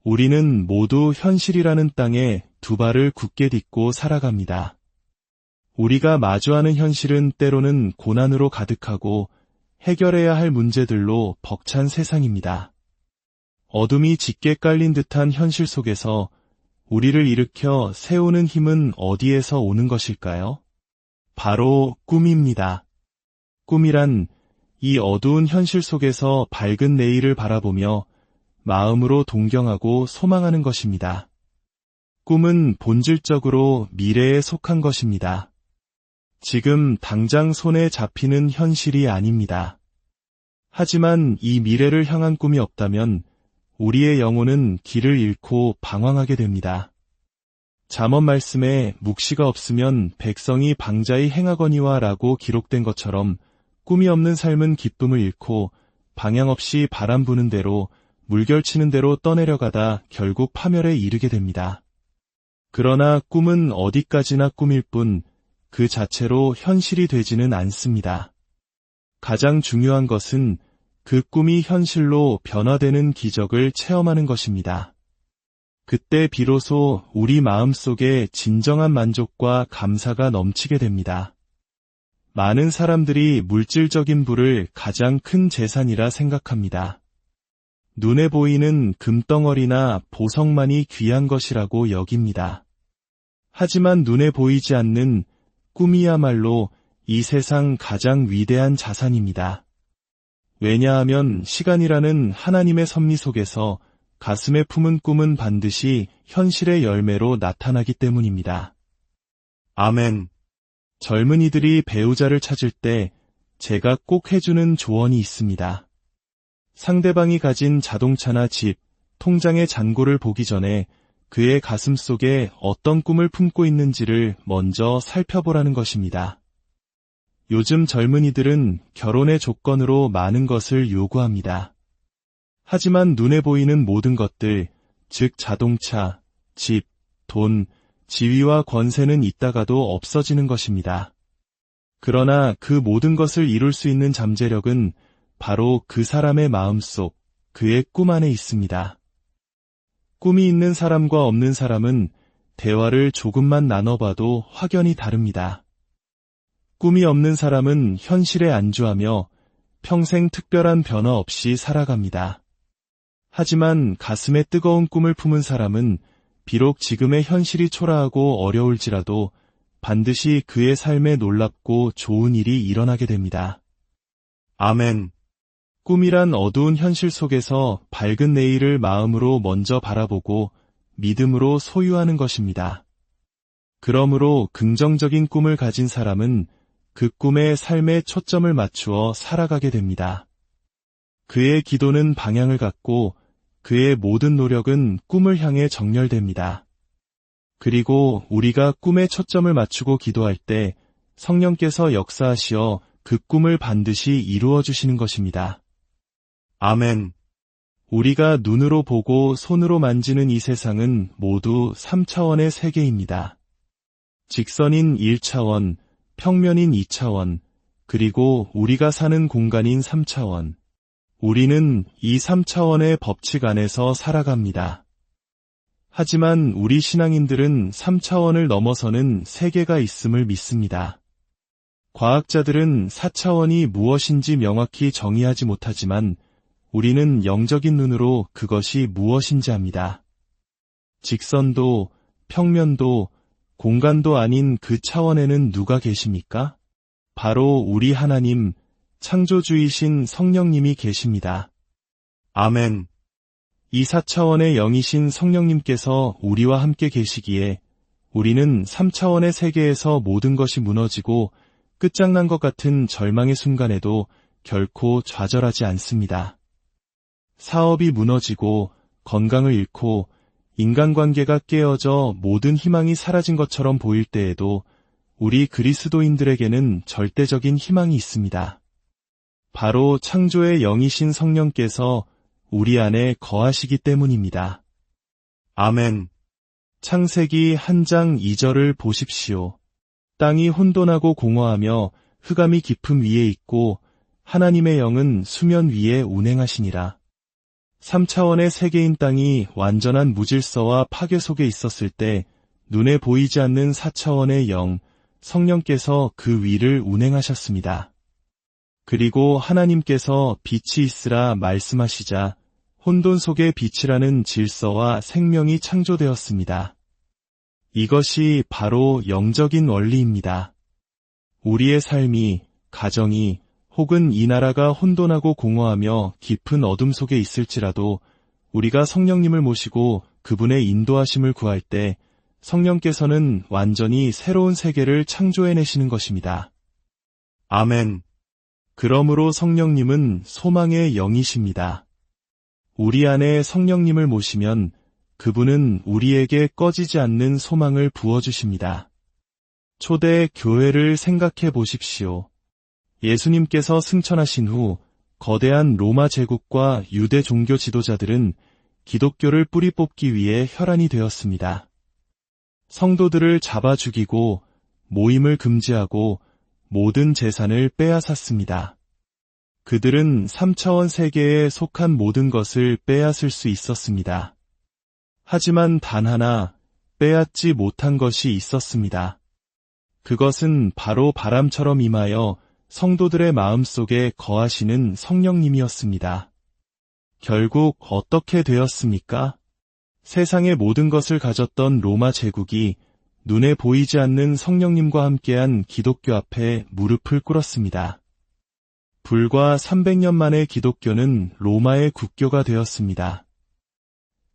우리는 모두 현실이라는 땅에 두 발을 굳게 딛고 살아갑니다. 우리가 마주하는 현실은 때로는 고난으로 가득하고 해결해야 할 문제들로 벅찬 세상입니다. 어둠이 짙게 깔린 듯한 현실 속에서 우리를 일으켜 세우는 힘은 어디에서 오는 것일까요? 바로 꿈입니다. 꿈이란 이 어두운 현실 속에서 밝은 내일을 바라보며 마음으로 동경하고 소망하는 것입니다. 꿈은 본질적으로 미래에 속한 것입니다. 지금 당장 손에 잡히는 현실이 아닙니다. 하지만 이 미래를 향한 꿈이 없다면 우리의 영혼은 길을 잃고 방황하게 됩니다. 잠언 말씀에 묵시가 없으면 백성이 방자히 행하거니와 라고 기록된 것처럼 꿈이 없는 삶은 기쁨을 잃고 방향 없이 바람 부는 대로 물결치는 대로 떠내려가다 결국 파멸에 이르게 됩니다. 그러나 꿈은 어디까지나 꿈일 뿐 그 자체로 현실이 되지는 않습니다. 가장 중요한 것은 그 꿈이 현실로 변화되는 기적을 체험하는 것입니다. 그때 비로소 우리 마음속에 진정한 만족과 감사가 넘치게 됩니다. 많은 사람들이 물질적인 부를 가장 큰 재산이라 생각합니다. 눈에 보이는 금덩어리나 보석만이 귀한 것이라고 여깁니다. 하지만 눈에 보이지 않는 꿈이야말로 이 세상 가장 위대한 자산입니다. 왜냐하면 시간이라는 하나님의 섭리 속에서 가슴에 품은 꿈은 반드시 현실의 열매로 나타나기 때문입니다. 아멘. 젊은이들이 배우자를 찾을 때 제가 꼭 해주는 조언이 있습니다. 상대방이 가진 자동차나 집, 통장의 잔고를 보기 전에 그의 가슴 속에 어떤 꿈을 품고 있는지를 먼저 살펴보라는 것입니다. 요즘 젊은이들은 결혼의 조건으로 많은 것을 요구합니다. 하지만 눈에 보이는 모든 것들, 즉 자동차, 집, 돈, 지위와 권세는 있다가도 없어지는 것입니다. 그러나 그 모든 것을 이룰 수 있는 잠재력은 바로 그 사람의 마음속, 그의 꿈 안에 있습니다. 꿈이 있는 사람과 없는 사람은 대화를 조금만 나눠봐도 확연히 다릅니다. 꿈이 없는 사람은 현실에 안주하며 평생 특별한 변화 없이 살아갑니다. 하지만 가슴에 뜨거운 꿈을 품은 사람은 비록 지금의 현실이 초라하고 어려울지라도 반드시 그의 삶에 놀랍고 좋은 일이 일어나게 됩니다. 아멘. 꿈이란 어두운 현실 속에서 밝은 내일을 마음으로 먼저 바라보고 믿음으로 소유하는 것입니다. 그러므로 긍정적인 꿈을 가진 사람은 그 꿈에 삶의 초점을 맞추어 살아가게 됩니다. 그의 기도는 방향을 갖고 그의 모든 노력은 꿈을 향해 정렬됩니다. 그리고 우리가 꿈에 초점을 맞추고 기도할 때 성령께서 역사하시어 그 꿈을 반드시 이루어 주시는 것입니다. 아멘. 우리가 눈으로 보고 손으로 만지는 이 세상은 모두 3차원의 세계입니다. 직선인 1차원, 평면인 2차원, 그리고 우리가 사는 공간인 3차원. 우리는 이 3차원의 법칙 안에서 살아갑니다. 하지만 우리 신앙인들은 3차원을 넘어서는 세계가 있음을 믿습니다. 과학자들은 4차원이 무엇인지 명확히 정의하지 못하지만 우리는 영적인 눈으로 그것이 무엇인지 압니다. 직선도, 평면도, 공간도 아닌 그 차원에는 누가 계십니까? 바로 우리 하나님, 창조주이신 성령님이 계십니다. 아멘. 이 4차원의 영이신 성령님께서 우리와 함께 계시기에 우리는 3차원의 세계에서 모든 것이 무너지고 끝장난 것 같은 절망의 순간에도 결코 좌절하지 않습니다. 사업이 무너지고 건강을 잃고 인간관계가 깨어져 모든 희망이 사라진 것처럼 보일 때에도 우리 그리스도인들에게는 절대적인 희망이 있습니다. 바로 창조의 영이신 성령께서 우리 안에 거하시기 때문입니다. 아멘. 창세기 1장 2절을 보십시오. 땅이 혼돈하고 공허하며 흑암이 깊음 위에 있고 하나님의 영은 수면 위에 운행하시니라. 3차원의 세계인 땅이 완전한 무질서와 파괴 속에 있었을 때 눈에 보이지 않는 4차원의 영, 성령께서 그 위를 운행하셨습니다. 그리고 하나님께서 빛이 있으라 말씀하시자 혼돈 속의 빛이라는 질서와 생명이 창조되었습니다. 이것이 바로 영적인 원리입니다. 우리의 삶이, 가정이, 혹은 이 나라가 혼돈하고 공허하며 깊은 어둠 속에 있을지라도 우리가 성령님을 모시고 그분의 인도하심을 구할 때 성령께서는 완전히 새로운 세계를 창조해내시는 것입니다. 아멘. 그러므로 성령님은 소망의 영이십니다. 우리 안에 성령님을 모시면 그분은 우리에게 꺼지지 않는 소망을 부어주십니다. 초대 교회를 생각해 보십시오. 예수님께서 승천하신 후 거대한 로마 제국과 유대 종교 지도자들은 기독교를 뿌리 뽑기 위해 혈안이 되었습니다. 성도들을 잡아 죽이고 모임을 금지하고 모든 재산을 빼앗았습니다. 그들은 3차원 세계에 속한 모든 것을 빼앗을 수 있었습니다. 하지만 단 하나 빼앗지 못한 것이 있었습니다. 그것은 바로 바람처럼 임하여 성도들의 마음속에 거하시는 성령님이었습니다. 결국 어떻게 되었습니까? 세상의 모든 것을 가졌던 로마 제국이 눈에 보이지 않는 성령님과 함께한 기독교 앞에 무릎을 꿇었습니다. 불과 300년 만에 기독교는 로마의 국교가 되었습니다.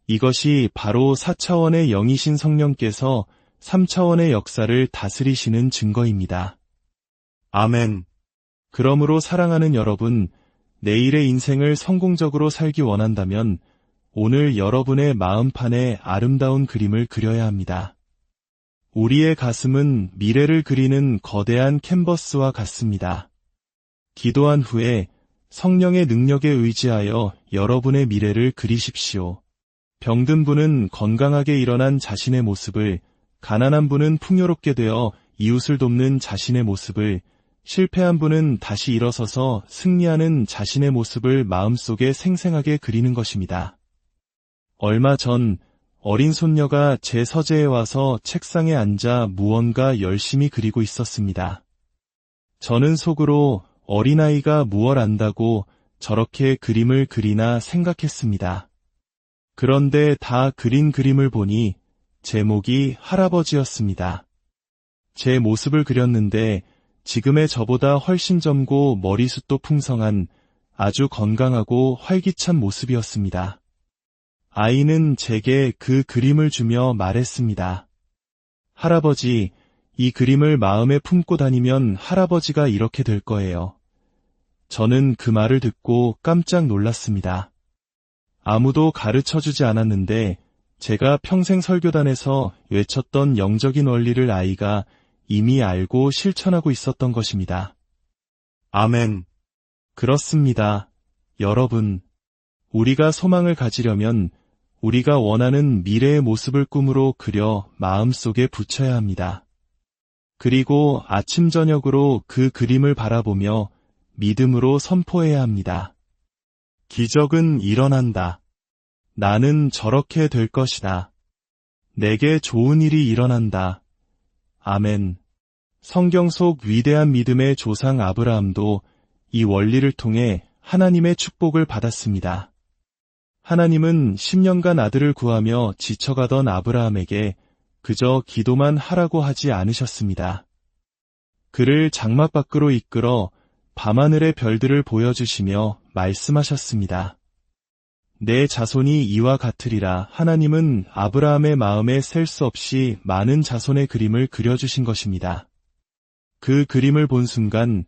이것이 바로 4차원의 영이신 성령께서 3차원의 역사를 다스리시는 증거입니다. 아멘. 그러므로 사랑하는 여러분, 내일의 인생을 성공적으로 살기 원한다면 오늘 여러분의 마음판에 아름다운 그림을 그려야 합니다. 우리의 가슴은 미래를 그리는 거대한 캔버스와 같습니다. 기도한 후에 성령의 능력에 의지하여 여러분의 미래를 그리십시오. 병든 분은 건강하게 일어난 자신의 모습을, 가난한 분은 풍요롭게 되어 이웃을 돕는 자신의 모습을, 실패한 분은 다시 일어서서 승리하는 자신의 모습을 마음속에 생생하게 그리는 것입니다. 얼마 전 어린 손녀가 제 서재에 와서 책상에 앉아 무언가 열심히 그리고 있었습니다. 저는 속으로 어린아이가 무얼 안다고 저렇게 그림을 그리나 생각했습니다. 그런데 다 그린 그림을 보니 제목이 할아버지였습니다. 제 모습을 그렸는데 지금의 저보다 훨씬 젊고 머리숱도 풍성한 아주 건강하고 활기찬 모습이었습니다. 아이는 제게 그 그림을 주며 말했습니다. 할아버지, 이 그림을 마음에 품고 다니면 할아버지가 이렇게 될 거예요. 저는 그 말을 듣고 깜짝 놀랐습니다. 아무도 가르쳐주지 않았는데 제가 평생 설교단에서 외쳤던 영적인 원리를 아이가 이미 알고 실천하고 있었던 것입니다. 아멘. 그렇습니다. 여러분, 우리가 소망을 가지려면 우리가 원하는 미래의 모습을 꿈으로 그려 마음속에 붙여야 합니다. 그리고 아침 저녁으로 그 그림을 바라보며 믿음으로 선포해야 합니다. 기적은 일어난다. 나는 저렇게 될 것이다. 내게 좋은 일이 일어난다. 아멘. 성경 속 위대한 믿음의 조상 아브라함도 이 원리를 통해 하나님의 축복을 받았습니다. 하나님은 10년간 아들을 구하며 지쳐가던 아브라함에게 그저 기도만 하라고 하지 않으셨습니다. 그를 장막 밖으로 이끌어 밤하늘의 별들을 보여주시며 말씀하셨습니다. 내 자손이 이와 같으리라. 하나님은 아브라함의 마음에 셀 수 없이 많은 자손의 그림을 그려주신 것입니다. 그 그림을 본 순간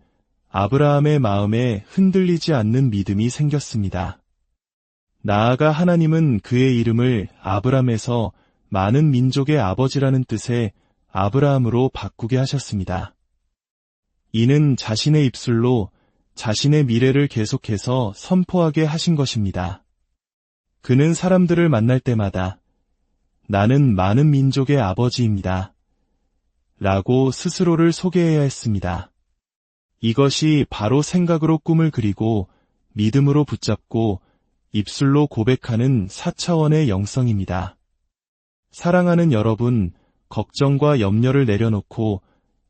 아브라함의 마음에 흔들리지 않는 믿음이 생겼습니다. 나아가 하나님은 그의 이름을 아브람에서 많은 민족의 아버지라는 뜻의 아브라함으로 바꾸게 하셨습니다. 이는 자신의 입술로 자신의 미래를 계속해서 선포하게 하신 것입니다. 그는 사람들을 만날 때마다 나는 많은 민족의 아버지입니다. 라고 스스로를 소개해야 했습니다. 이것이 바로 생각으로 꿈을 그리고 믿음으로 붙잡고 입술로 고백하는 4차원의 영성입니다. 사랑하는 여러분, 걱정과 염려를 내려놓고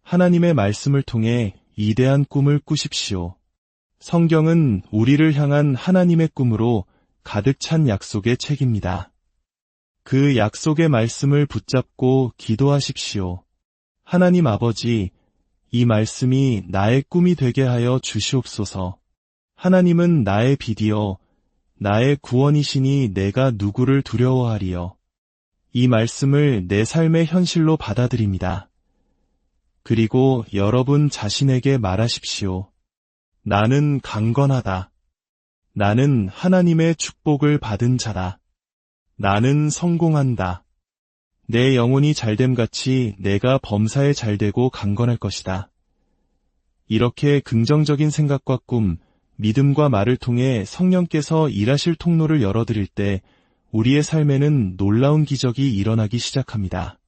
하나님의 말씀을 통해 위대한 꿈을 꾸십시오. 성경은 우리를 향한 하나님의 꿈으로 가득 찬 약속의 책입니다. 그 약속의 말씀을 붙잡고 기도하십시오. 하나님 아버지, 이 말씀이 나의 꿈이 되게 하여 주시옵소서. 하나님은 나의 빛이요 나의 구원이시니 내가 누구를 두려워하리요. 이 말씀을 내 삶의 현실로 받아들입니다. 그리고 여러분 자신에게 말하십시오. 나는 강건하다. 나는 하나님의 축복을 받은 자다. 나는 성공한다. 내 영혼이 잘됨같이 내가 범사에 잘되고 강건할 것이다. 이렇게 긍정적인 생각과 꿈, 믿음과 말을 통해 성령께서 일하실 통로를 열어드릴 때 우리의 삶에는 놀라운 기적이 일어나기 시작합니다.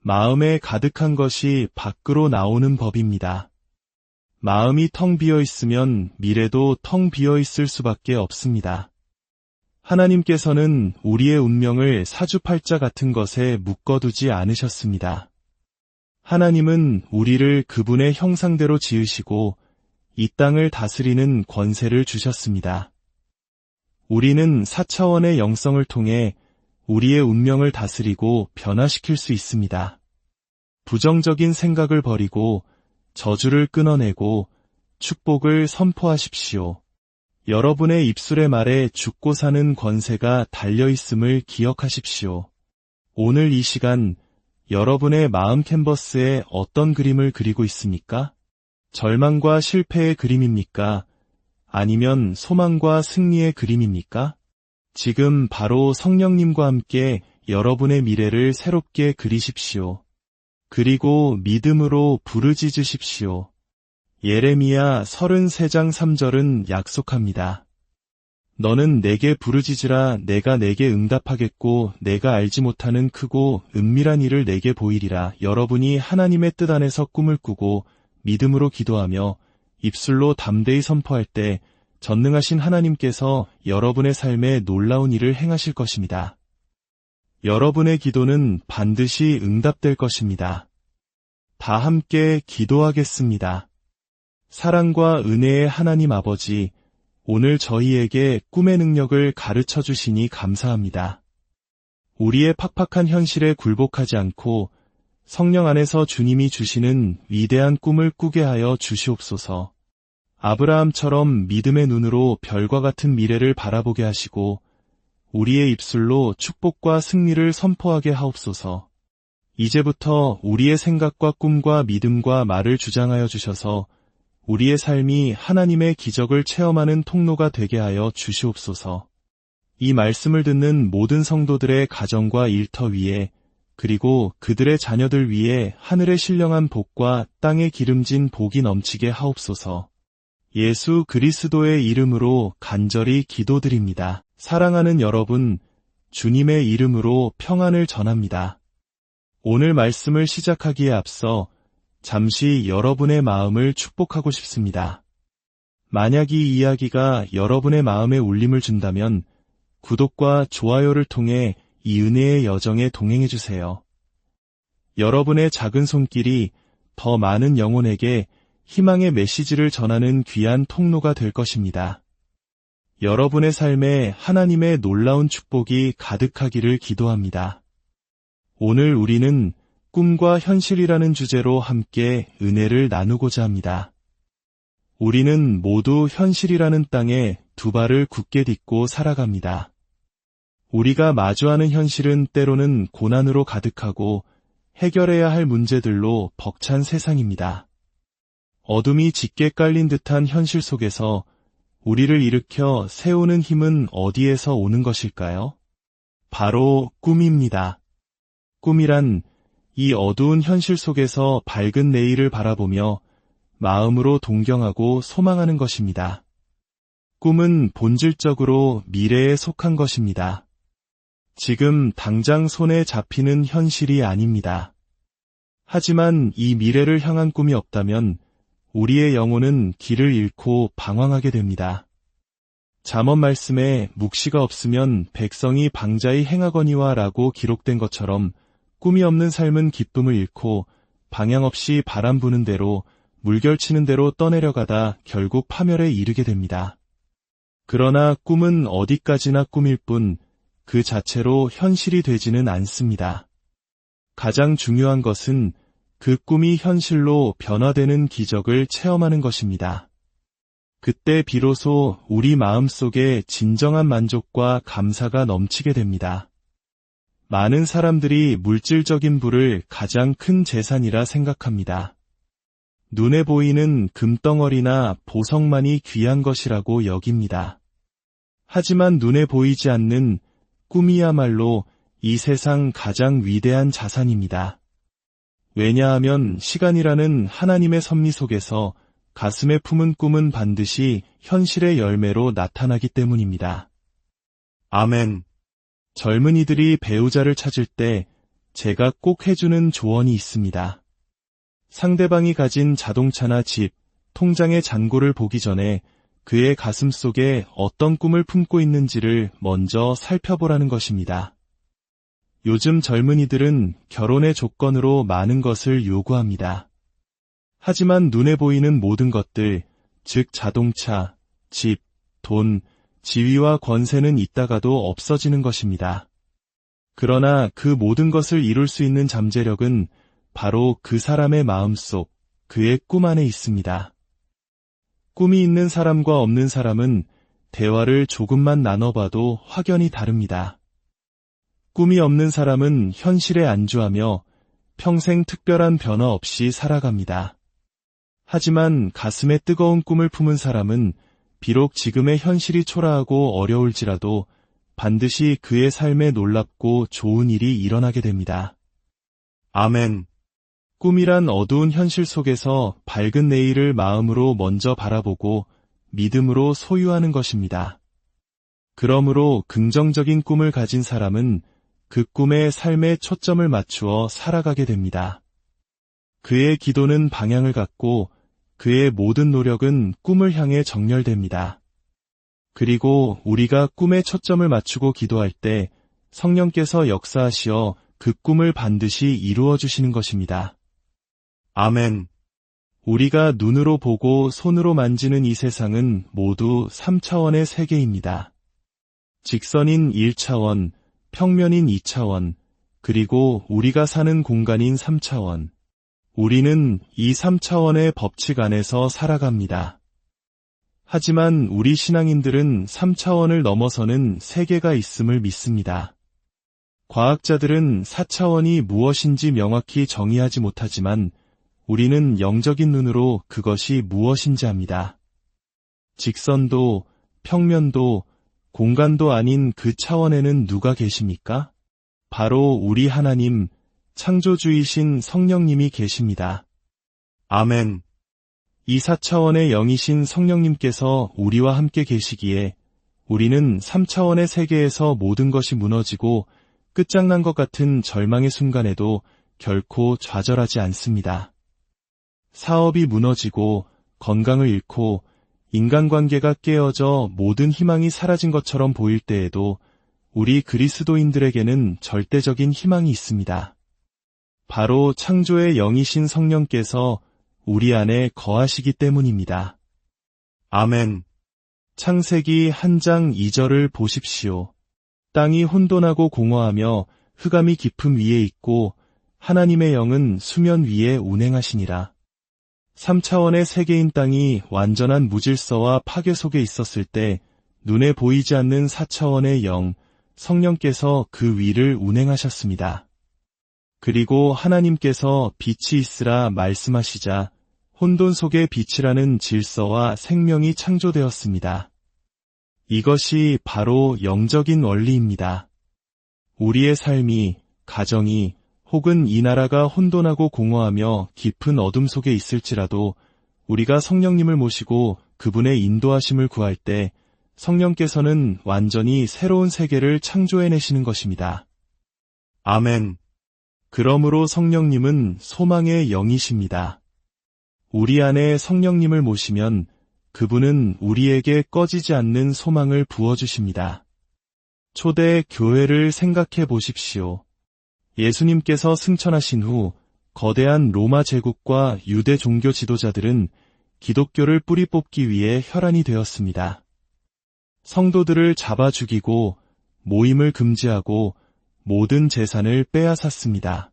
마음에 가득한 것이 밖으로 나오는 법입니다. 마음이 텅 비어 있으면 미래도 텅 비어 있을 수밖에 없습니다. 하나님께서는 우리의 운명을 사주팔자 같은 것에 묶어두지 않으셨습니다. 하나님은 우리를 그분의 형상대로 지으시고 이 땅을 다스리는 권세를 주셨습니다. 우리는 4차원의 영성을 통해 우리의 운명을 다스리고 변화시킬 수 있습니다. 부정적인 생각을 버리고 저주를 끊어내고 축복을 선포하십시오. 여러분의 입술의 말에 죽고 사는 권세가 달려있음을 기억하십시오. 오늘 이 시간 여러분의 마음 캔버스에 어떤 그림을 그리고 있습니까? 절망과 실패의 그림입니까? 아니면 소망과 승리의 그림입니까? 지금 바로 성령님과 함께 여러분의 미래를 새롭게 그리십시오. 그리고 믿음으로 부르짖으십시오. 예레미야 33장 3절은 약속합니다. 너는 내게 부르짖으라 내가 내게 응답하겠고 내가 알지 못하는 크고 은밀한 일을 내게 보이리라. 여러분이 하나님의 뜻 안에서 꿈을 꾸고 믿음으로 기도하며 입술로 담대히 선포할 때 전능하신 하나님께서 여러분의 삶에 놀라운 일을 행하실 것입니다. 여러분의 기도는 반드시 응답될 것입니다. 다 함께 기도하겠습니다. 사랑과 은혜의 하나님 아버지, 오늘 저희에게 꿈의 능력을 가르쳐 주시니 감사합니다. 우리의 팍팍한 현실에 굴복하지 않고 성령 안에서 주님이 주시는 위대한 꿈을 꾸게 하여 주시옵소서. 아브라함처럼 믿음의 눈으로 별과 같은 미래를 바라보게 하시고 우리의 입술로 축복과 승리를 선포하게 하옵소서. 이제부터 우리의 생각과 꿈과 믿음과 말을 주장하여 주셔서 우리의 삶이 하나님의 기적을 체험하는 통로가 되게 하여 주시옵소서. 이 말씀을 듣는 모든 성도들의 가정과 일터 위에 그리고 그들의 자녀들 위에 하늘의 신령한 복과 땅에 기름진 복이 넘치게 하옵소서. 예수 그리스도의 이름으로 간절히 기도드립니다. 사랑하는 여러분, 주님의 이름으로 평안을 전합니다. 오늘 말씀을 시작하기에 앞서 잠시 여러분의 마음을 축복하고 싶습니다. 만약 이 이야기가 여러분의 마음에 울림을 준다면 구독과 좋아요를 통해 이 은혜의 여정에 동행해 주세요. 여러분의 작은 손길이 더 많은 영혼에게 희망의 메시지를 전하는 귀한 통로가 될 것입니다. 여러분의 삶에 하나님의 놀라운 축복이 가득하기를 기도합니다. 오늘 우리는 꿈과 현실이라는 주제로 함께 은혜를 나누고자 합니다. 우리는 모두 현실이라는 땅에 두 발을 굳게 딛고 살아갑니다. 우리가 마주하는 현실은 때로는 고난으로 가득하고 해결해야 할 문제들로 벅찬 세상입니다. 어둠이 짙게 깔린 듯한 현실 속에서 우리를 일으켜 세우는 힘은 어디에서 오는 것일까요? 바로 꿈입니다. 꿈이란 이 어두운 현실 속에서 밝은 내일을 바라보며 마음으로 동경하고 소망하는 것입니다. 꿈은 본질적으로 미래에 속한 것입니다. 지금 당장 손에 잡히는 현실이 아닙니다. 하지만 이 미래를 향한 꿈이 없다면 우리의 영혼은 길을 잃고 방황하게 됩니다. 잠언 말씀에 묵시가 없으면 백성이 방자히 행하거니와 라고 기록된 것처럼 꿈이 없는 삶은 기쁨을 잃고 방향 없이 바람 부는 대로 물결치는 대로 떠내려가다 결국 파멸에 이르게 됩니다. 그러나 꿈은 어디까지나 꿈일 뿐 그 자체로 현실이 되지는 않습니다. 가장 중요한 것은 그 꿈이 현실로 변화되는 기적을 체험하는 것입니다. 그때 비로소 우리 마음속에 진정한 만족과 감사가 넘치게 됩니다. 많은 사람들이 물질적인 부를 가장 큰 재산이라 생각합니다. 눈에 보이는 금덩어리나 보석만이 귀한 것이라고 여깁니다. 하지만 눈에 보이지 않는 꿈이야말로 이 세상 가장 위대한 자산입니다. 왜냐하면 시간이라는 하나님의 섭리 속에서 가슴에 품은 꿈은 반드시 현실의 열매로 나타나기 때문입니다. 아멘. 젊은이들이 배우자를 찾을 때 제가 꼭 해주는 조언이 있습니다. 상대방이 가진 자동차나 집, 통장의 잔고를 보기 전에 그의 가슴 속에 어떤 꿈을 품고 있는지를 먼저 살펴보라는 것입니다. 요즘 젊은이들은 결혼의 조건으로 많은 것을 요구합니다. 하지만 눈에 보이는 모든 것들, 즉 자동차, 집, 돈, 지위와 권세는 있다가도 없어지는 것입니다. 그러나 그 모든 것을 이룰 수 있는 잠재력은 바로 그 사람의 마음속, 그의 꿈 안에 있습니다. 꿈이 있는 사람과 없는 사람은 대화를 조금만 나눠봐도 확연히 다릅니다. 꿈이 없는 사람은 현실에 안주하며 평생 특별한 변화 없이 살아갑니다. 하지만 가슴에 뜨거운 꿈을 품은 사람은 비록 지금의 현실이 초라하고 어려울지라도 반드시 그의 삶에 놀랍고 좋은 일이 일어나게 됩니다. 아멘. 꿈이란 어두운 현실 속에서 밝은 내일을 마음으로 먼저 바라보고 믿음으로 소유하는 것입니다. 그러므로 긍정적인 꿈을 가진 사람은 그 꿈에 삶의 초점을 맞추어 살아가게 됩니다. 그의 기도는 방향을 갖고 그의 모든 노력은 꿈을 향해 정렬됩니다. 그리고 우리가 꿈에 초점을 맞추고 기도할 때 성령께서 역사하시어 그 꿈을 반드시 이루어 주시는 것입니다. 아멘. 우리가 눈으로 보고 손으로 만지는 이 세상은 모두 3차원의 세계입니다. 직선인 1차원, 평면인 2차원, 그리고 우리가 사는 공간인 3차원. 우리는 이 3차원의 법칙 안에서 살아갑니다. 하지만 우리 신앙인들은 3차원을 넘어서는 세계가 있음을 믿습니다. 과학자들은 4차원이 무엇인지 명확히 정의하지 못하지만 우리는 영적인 눈으로 그것이 무엇인지 압니다. 직선도, 평면도, 공간도 아닌 그 차원에는 누가 계십니까? 바로 우리 하나님, 창조주이신 성령님이 계십니다. 아멘. 이 4차원의 영이신 성령님께서 우리와 함께 계시기에 우리는 3차원의 세계에서 모든 것이 무너지고 끝장난 것 같은 절망의 순간에도 결코 좌절하지 않습니다. 사업이 무너지고 건강을 잃고 인간관계가 깨어져 모든 희망이 사라진 것처럼 보일 때에도 우리 그리스도인들에게는 절대적인 희망이 있습니다. 바로 창조의 영이신 성령께서 우리 안에 거하시기 때문입니다. 아멘. 창세기 1장 2절을 보십시오. 땅이 혼돈하고 공허하며 흑암이 깊음 위에 있고 하나님의 영은 수면 위에 운행하시니라. 3차원의 세계인 땅이 완전한 무질서와 파괴 속에 있었을 때 눈에 보이지 않는 4차원의 영, 성령께서 그 위를 운행하셨습니다. 그리고 하나님께서 빛이 있으라 말씀하시자 혼돈 속의 빛이라는 질서와 생명이 창조되었습니다. 이것이 바로 영적인 원리입니다. 우리의 삶이, 가정이, 혹은 이 나라가 혼돈하고 공허하며 깊은 어둠 속에 있을지라도 우리가 성령님을 모시고 그분의 인도하심을 구할 때 성령께서는 완전히 새로운 세계를 창조해내시는 것입니다. 아멘. 그러므로 성령님은 소망의 영이십니다. 우리 안에 성령님을 모시면 그분은 우리에게 꺼지지 않는 소망을 부어주십니다. 초대 교회를 생각해 보십시오. 예수님께서 승천하신 후 거대한 로마 제국과 유대 종교 지도자들은 기독교를 뿌리 뽑기 위해 혈안이 되었습니다. 성도들을 잡아 죽이고 모임을 금지하고 모든 재산을 빼앗았습니다.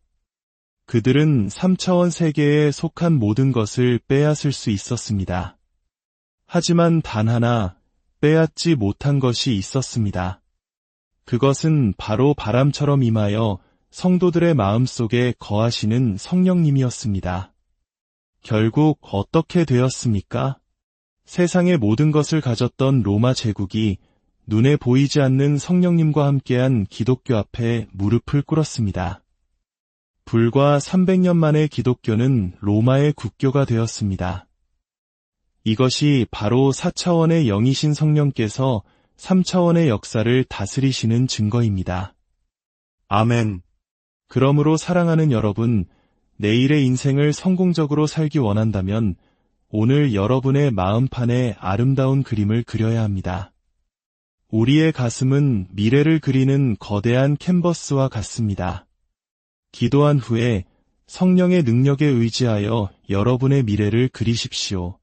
그들은 3차원 세계에 속한 모든 것을 빼앗을 수 있었습니다. 하지만 단 하나 빼앗지 못한 것이 있었습니다. 그것은 바로 바람처럼 임하여 성도들의 마음속에 거하시는 성령님이었습니다. 결국 어떻게 되었습니까? 세상의 모든 것을 가졌던 로마 제국이 눈에 보이지 않는 성령님과 함께한 기독교 앞에 무릎을 꿇었습니다. 불과 300년 만에 기독교는 로마의 국교가 되었습니다. 이것이 바로 4차원의 영이신 성령께서 3차원의 역사를 다스리시는 증거입니다. 아멘. 그러므로 사랑하는 여러분, 내일의 인생을 성공적으로 살기 원한다면 오늘 여러분의 마음판에 아름다운 그림을 그려야 합니다. 우리의 가슴은 미래를 그리는 거대한 캔버스와 같습니다. 기도한 후에 성령의 능력에 의지하여 여러분의 미래를 그리십시오.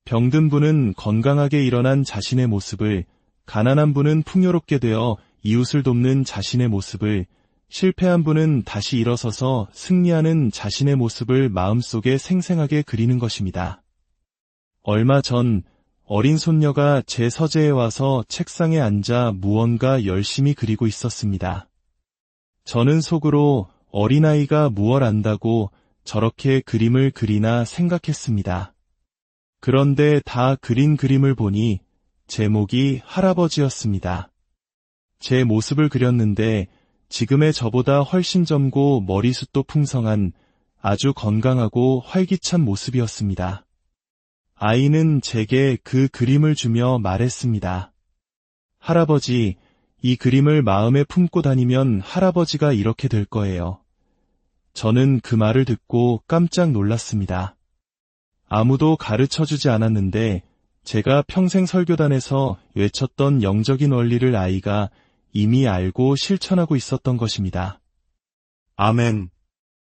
병든 분은 건강하게 일어난 자신의 모습을, 가난한 분은 풍요롭게 되어 이웃을 돕는 자신의 모습을, 실패한 분은 다시 일어서서 승리하는 자신의 모습을 마음속에 생생하게 그리는 것입니다. 얼마 전 어린 손녀가 제 서재에 와서 책상에 앉아 무언가 열심히 그리고 있었습니다. 저는 속으로 어린아이가 무얼 안다고 저렇게 그림을 그리나 생각했습니다. 그런데 다 그린 그림을 보니 제목이 할아버지였습니다. 제 모습을 그렸는데 지금의 저보다 훨씬 젊고 머리숱도 풍성한 아주 건강하고 활기찬 모습이었습니다. 아이는 제게 그 그림을 주며 말했습니다. 할아버지, 이 그림을 마음에 품고 다니면 할아버지가 이렇게 될 거예요. 저는 그 말을 듣고 깜짝 놀랐습니다. 아무도 가르쳐주지 않았는데 제가 평생 설교단에서 외쳤던 영적인 원리를 아이가 이미 알고 실천하고 있었던 것입니다. 아멘.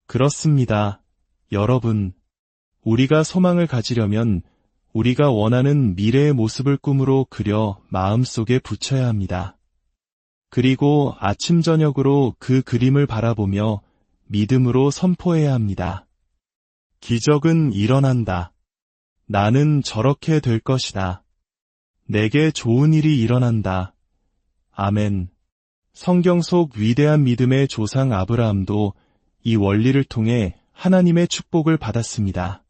그렇습니다. 여러분, 우리가 소망을 가지려면 우리가 원하는 미래의 모습을 꿈으로 그려 마음속에 붙여야 합니다. 그리고 아침 저녁으로 그 그림을 바라보며 믿음으로 선포해야 합니다. 기적은 일어난다. 나는 저렇게 될 것이다. 내게 좋은 일이 일어난다. 아멘. 성경 속 위대한 믿음의 조상 아브라함도 이 원리를 통해 하나님의 축복을 받았습니다.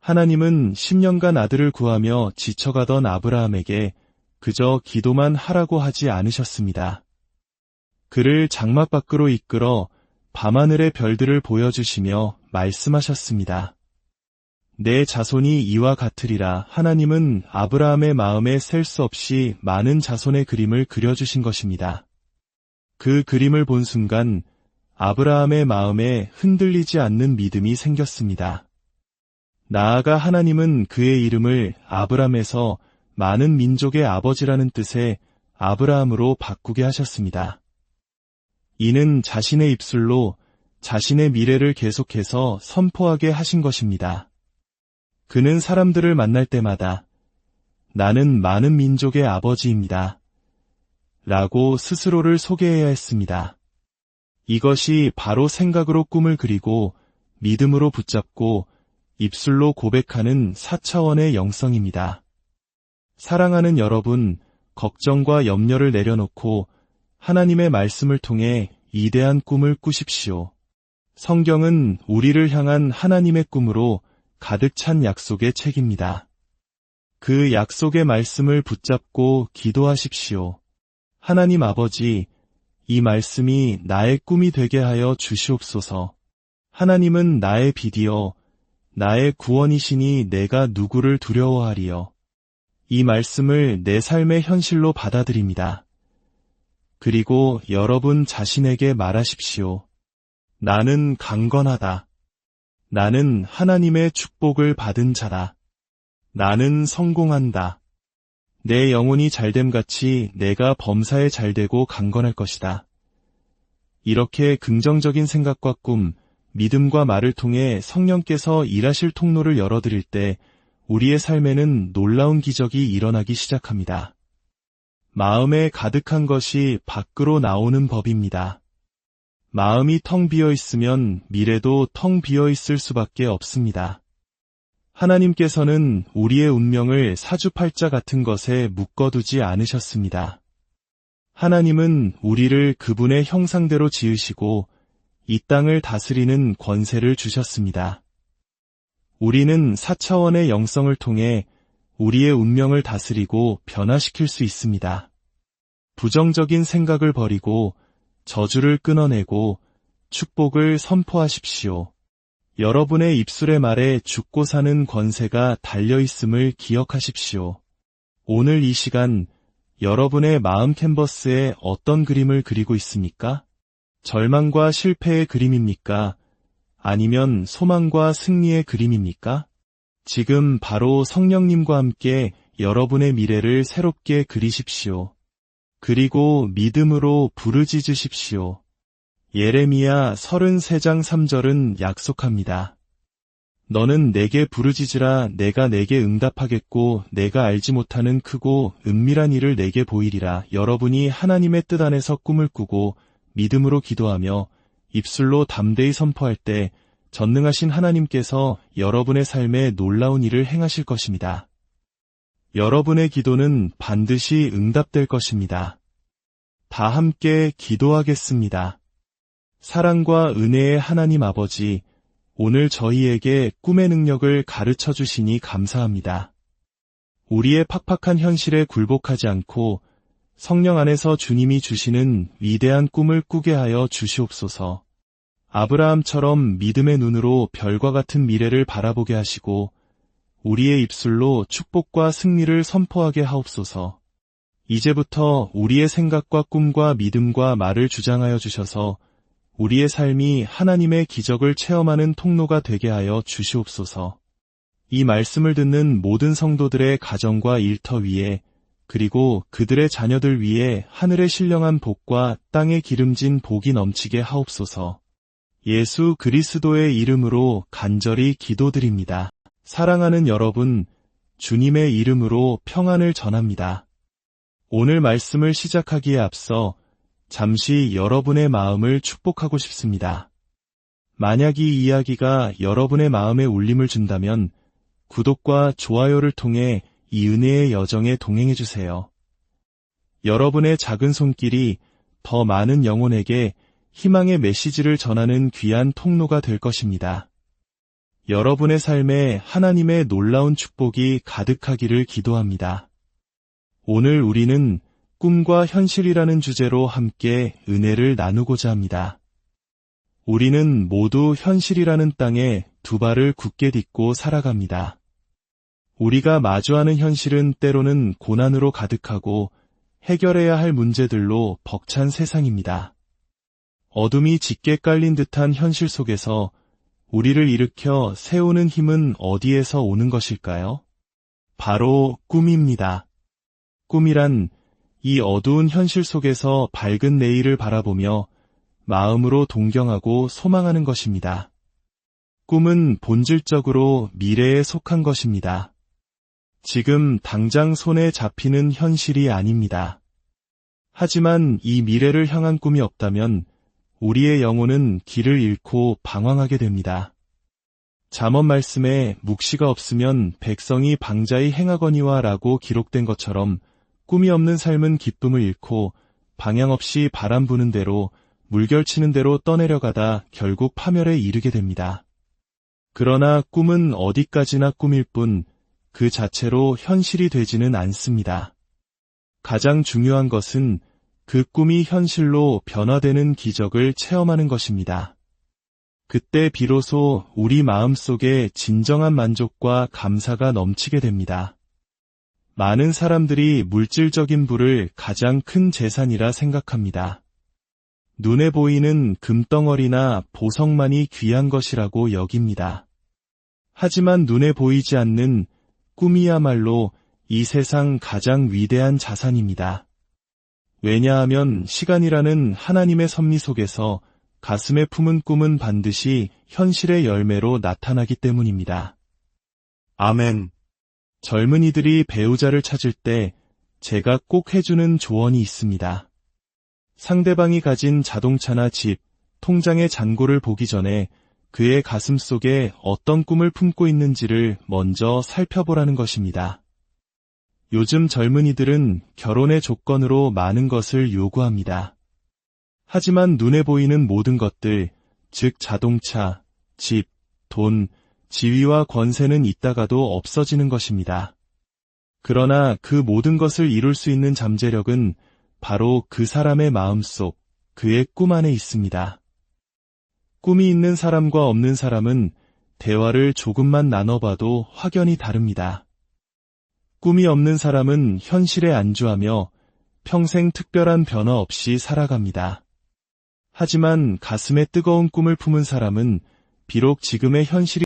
하나님은 10년간 아들을 구하며 지쳐가던 아브라함에게 그저 기도만 하라고 하지 않으셨습니다. 그를 장막 밖으로 이끌어 밤하늘의 별들을 보여주시며 말씀하셨습니다. 내 자손이 이와 같으리라. 하나님은 아브라함의 마음에 셀 수 없이 많은 자손의 그림을 그려주신 것입니다. 그 그림을 본 순간 아브라함의 마음에 흔들리지 않는 믿음이 생겼습니다. 나아가 하나님은 그의 이름을 아브람에서 많은 민족의 아버지라는 뜻의 아브라함으로 바꾸게 하셨습니다. 이는 자신의 입술로 자신의 미래를 계속해서 선포하게 하신 것입니다. 그는 사람들을 만날 때마다 나는 많은 민족의 아버지입니다. 라고 스스로를 소개해야 했습니다. 이것이 바로 생각으로 꿈을 그리고 믿음으로 붙잡고 입술로 고백하는 4차원의 영성입니다. 사랑하는 여러분, 걱정과 염려를 내려놓고 하나님의 말씀을 통해 위대한 꿈을 꾸십시오. 성경은 우리를 향한 하나님의 꿈으로 가득 찬 약속의 책입니다. 그 약속의 말씀을 붙잡고 기도하십시오. 하나님 아버지, 이 말씀이 나의 꿈이 되게 하여 주시옵소서. 하나님은 나의 빛이요 나의 구원이시니 내가 누구를 두려워하리요. 이 말씀을 내 삶의 현실로 받아들입니다. 그리고 여러분 자신에게 말하십시오. 나는 강건하다. 나는 하나님의 축복을 받은 자다. 나는 성공한다. 내 영혼이 잘됨같이 내가 범사에 잘되고 강건할 것이다. 이렇게 긍정적인 생각과 꿈, 믿음과 말을 통해 성령께서 일하실 통로를 열어드릴 때 우리의 삶에는 놀라운 기적이 일어나기 시작합니다. 마음에 가득한 것이 밖으로 나오는 법입니다. 마음이 텅 비어 있으면 미래도 텅 비어 있을 수밖에 없습니다. 하나님께서는 우리의 운명을 사주팔자 같은 것에 묶어두지 않으셨습니다. 하나님은 우리를 그분의 형상대로 지으시고 이 땅을 다스리는 권세를 주셨습니다. 우리는 4차원의 영성을 통해 우리의 운명을 다스리고 변화시킬 수 있습니다. 부정적인 생각을 버리고 저주를 끊어내고 축복을 선포하십시오. 여러분의 입술의 말에 죽고 사는 권세가 달려있음을 기억하십시오. 오늘 이 시간 여러분의 마음 캔버스에 어떤 그림을 그리고 있습니까? 절망과 실패의 그림입니까? 아니면 소망과 승리의 그림입니까? 지금 바로 성령님과 함께 여러분의 미래를 새롭게 그리십시오. 그리고 믿음으로 부르짖으십시오. 예레미야 33장 3절은 약속합니다. 너는 내게 부르짖으라 내가 내게 응답하겠고 내가 알지 못하는 크고 은밀한 일을 내게 보이리라. 여러분이 하나님의 뜻 안에서 꿈을 꾸고 믿음으로 기도하며 입술로 담대히 선포할 때 전능하신 하나님께서 여러분의 삶에 놀라운 일을 행하실 것입니다. 여러분의 기도는 반드시 응답될 것입니다. 다 함께 기도하겠습니다. 사랑과 은혜의 하나님 아버지, 오늘 저희에게 꿈의 능력을 가르쳐 주시니 감사합니다. 우리의 팍팍한 현실에 굴복하지 않고 성령 안에서 주님이 주시는 위대한 꿈을 꾸게 하여 주시옵소서. 아브라함처럼 믿음의 눈으로 별과 같은 미래를 바라보게 하시고 우리의 입술로 축복과 승리를 선포하게 하옵소서. 이제부터 우리의 생각과 꿈과 믿음과 말을 주장하여 주셔서 우리의 삶이 하나님의 기적을 체험하는 통로가 되게 하여 주시옵소서. 이 말씀을 듣는 모든 성도들의 가정과 일터 위에 그리고 그들의 자녀들 위에 하늘의 신령한 복과 땅에 기름진 복이 넘치게 하옵소서. 예수 그리스도의 이름으로 간절히 기도드립니다. 사랑하는 여러분, 주님의 이름으로 평안을 전합니다. 오늘 말씀을 시작하기에 앞서 잠시 여러분의 마음을 축복하고 싶습니다. 만약 이 이야기가 여러분의 마음에 울림을 준다면 구독과 좋아요를 통해 이 은혜의 여정에 동행해 주세요. 여러분의 작은 손길이 더 많은 영혼에게 희망의 메시지를 전하는 귀한 통로가 될 것입니다. 여러분의 삶에 하나님의 놀라운 축복이 가득하기를 기도합니다. 오늘 우리는 꿈과 현실이라는 주제로 함께 은혜를 나누고자 합니다. 우리는 모두 현실이라는 땅에 두 발을 굳게 딛고 살아갑니다. 우리가 마주하는 현실은 때로는 고난으로 가득하고 해결해야 할 문제들로 벅찬 세상입니다. 어둠이 짙게 깔린 듯한 현실 속에서 우리를 일으켜 세우는 힘은 어디에서 오는 것일까요? 바로 꿈입니다. 꿈이란 이 어두운 현실 속에서 밝은 내일을 바라보며 마음으로 동경하고 소망하는 것입니다. 꿈은 본질적으로 미래에 속한 것입니다. 지금 당장 손에 잡히는 현실이 아닙니다. 하지만 이 미래를 향한 꿈이 없다면 우리의 영혼은 길을 잃고 방황하게 됩니다. 잠언 말씀에 묵시가 없으면 백성이 방자히 행하거니와 라고 기록된 것처럼 꿈이 없는 삶은 기쁨을 잃고 방향 없이 바람 부는 대로 물결치는 대로 떠내려가다 결국 파멸에 이르게 됩니다. 그러나 꿈은 어디까지나 꿈일 뿐 그 자체로 현실이 되지는 않습니다. 가장 중요한 것은 그 꿈이 현실로 변화되는 기적을 체험하는 것입니다. 그때 비로소 우리 마음속에 진정한 만족과 감사가 넘치게 됩니다. 많은 사람들이 물질적인 부를 가장 큰 재산이라 생각합니다. 눈에 보이는 금덩어리나 보석만이 귀한 것이라고 여깁니다. 하지만 눈에 보이지 않는 꿈이야말로 이 세상 가장 위대한 자산입니다. 왜냐하면 시간이라는 하나님의 섭리 속에서 가슴에 품은 꿈은 반드시 현실의 열매로 나타나기 때문입니다. 아멘. 젊은이들이 배우자를 찾을 때 제가 꼭 해주는 조언이 있습니다. 상대방이 가진 자동차나 집, 통장의 잔고를 보기 전에 그의 가슴 속에 어떤 꿈을 품고 있는지를 먼저 살펴보라는 것입니다. 요즘 젊은이들은 결혼의 조건으로 많은 것을 요구합니다. 하지만 눈에 보이는 모든 것들, 즉 자동차, 집, 돈, 지위와 권세는 있다가도 없어지는 것입니다. 그러나 그 모든 것을 이룰 수 있는 잠재력은 바로 그 사람의 마음속, 그의 꿈 안에 있습니다. 꿈이 있는 사람과 없는 사람은 대화를 조금만 나눠봐도 확연히 다릅니다. 꿈이 없는 사람은 현실에 안주하며 평생 특별한 변화 없이 살아갑니다. 하지만 가슴에 뜨거운 꿈을 품은 사람은 비록 지금의 현실이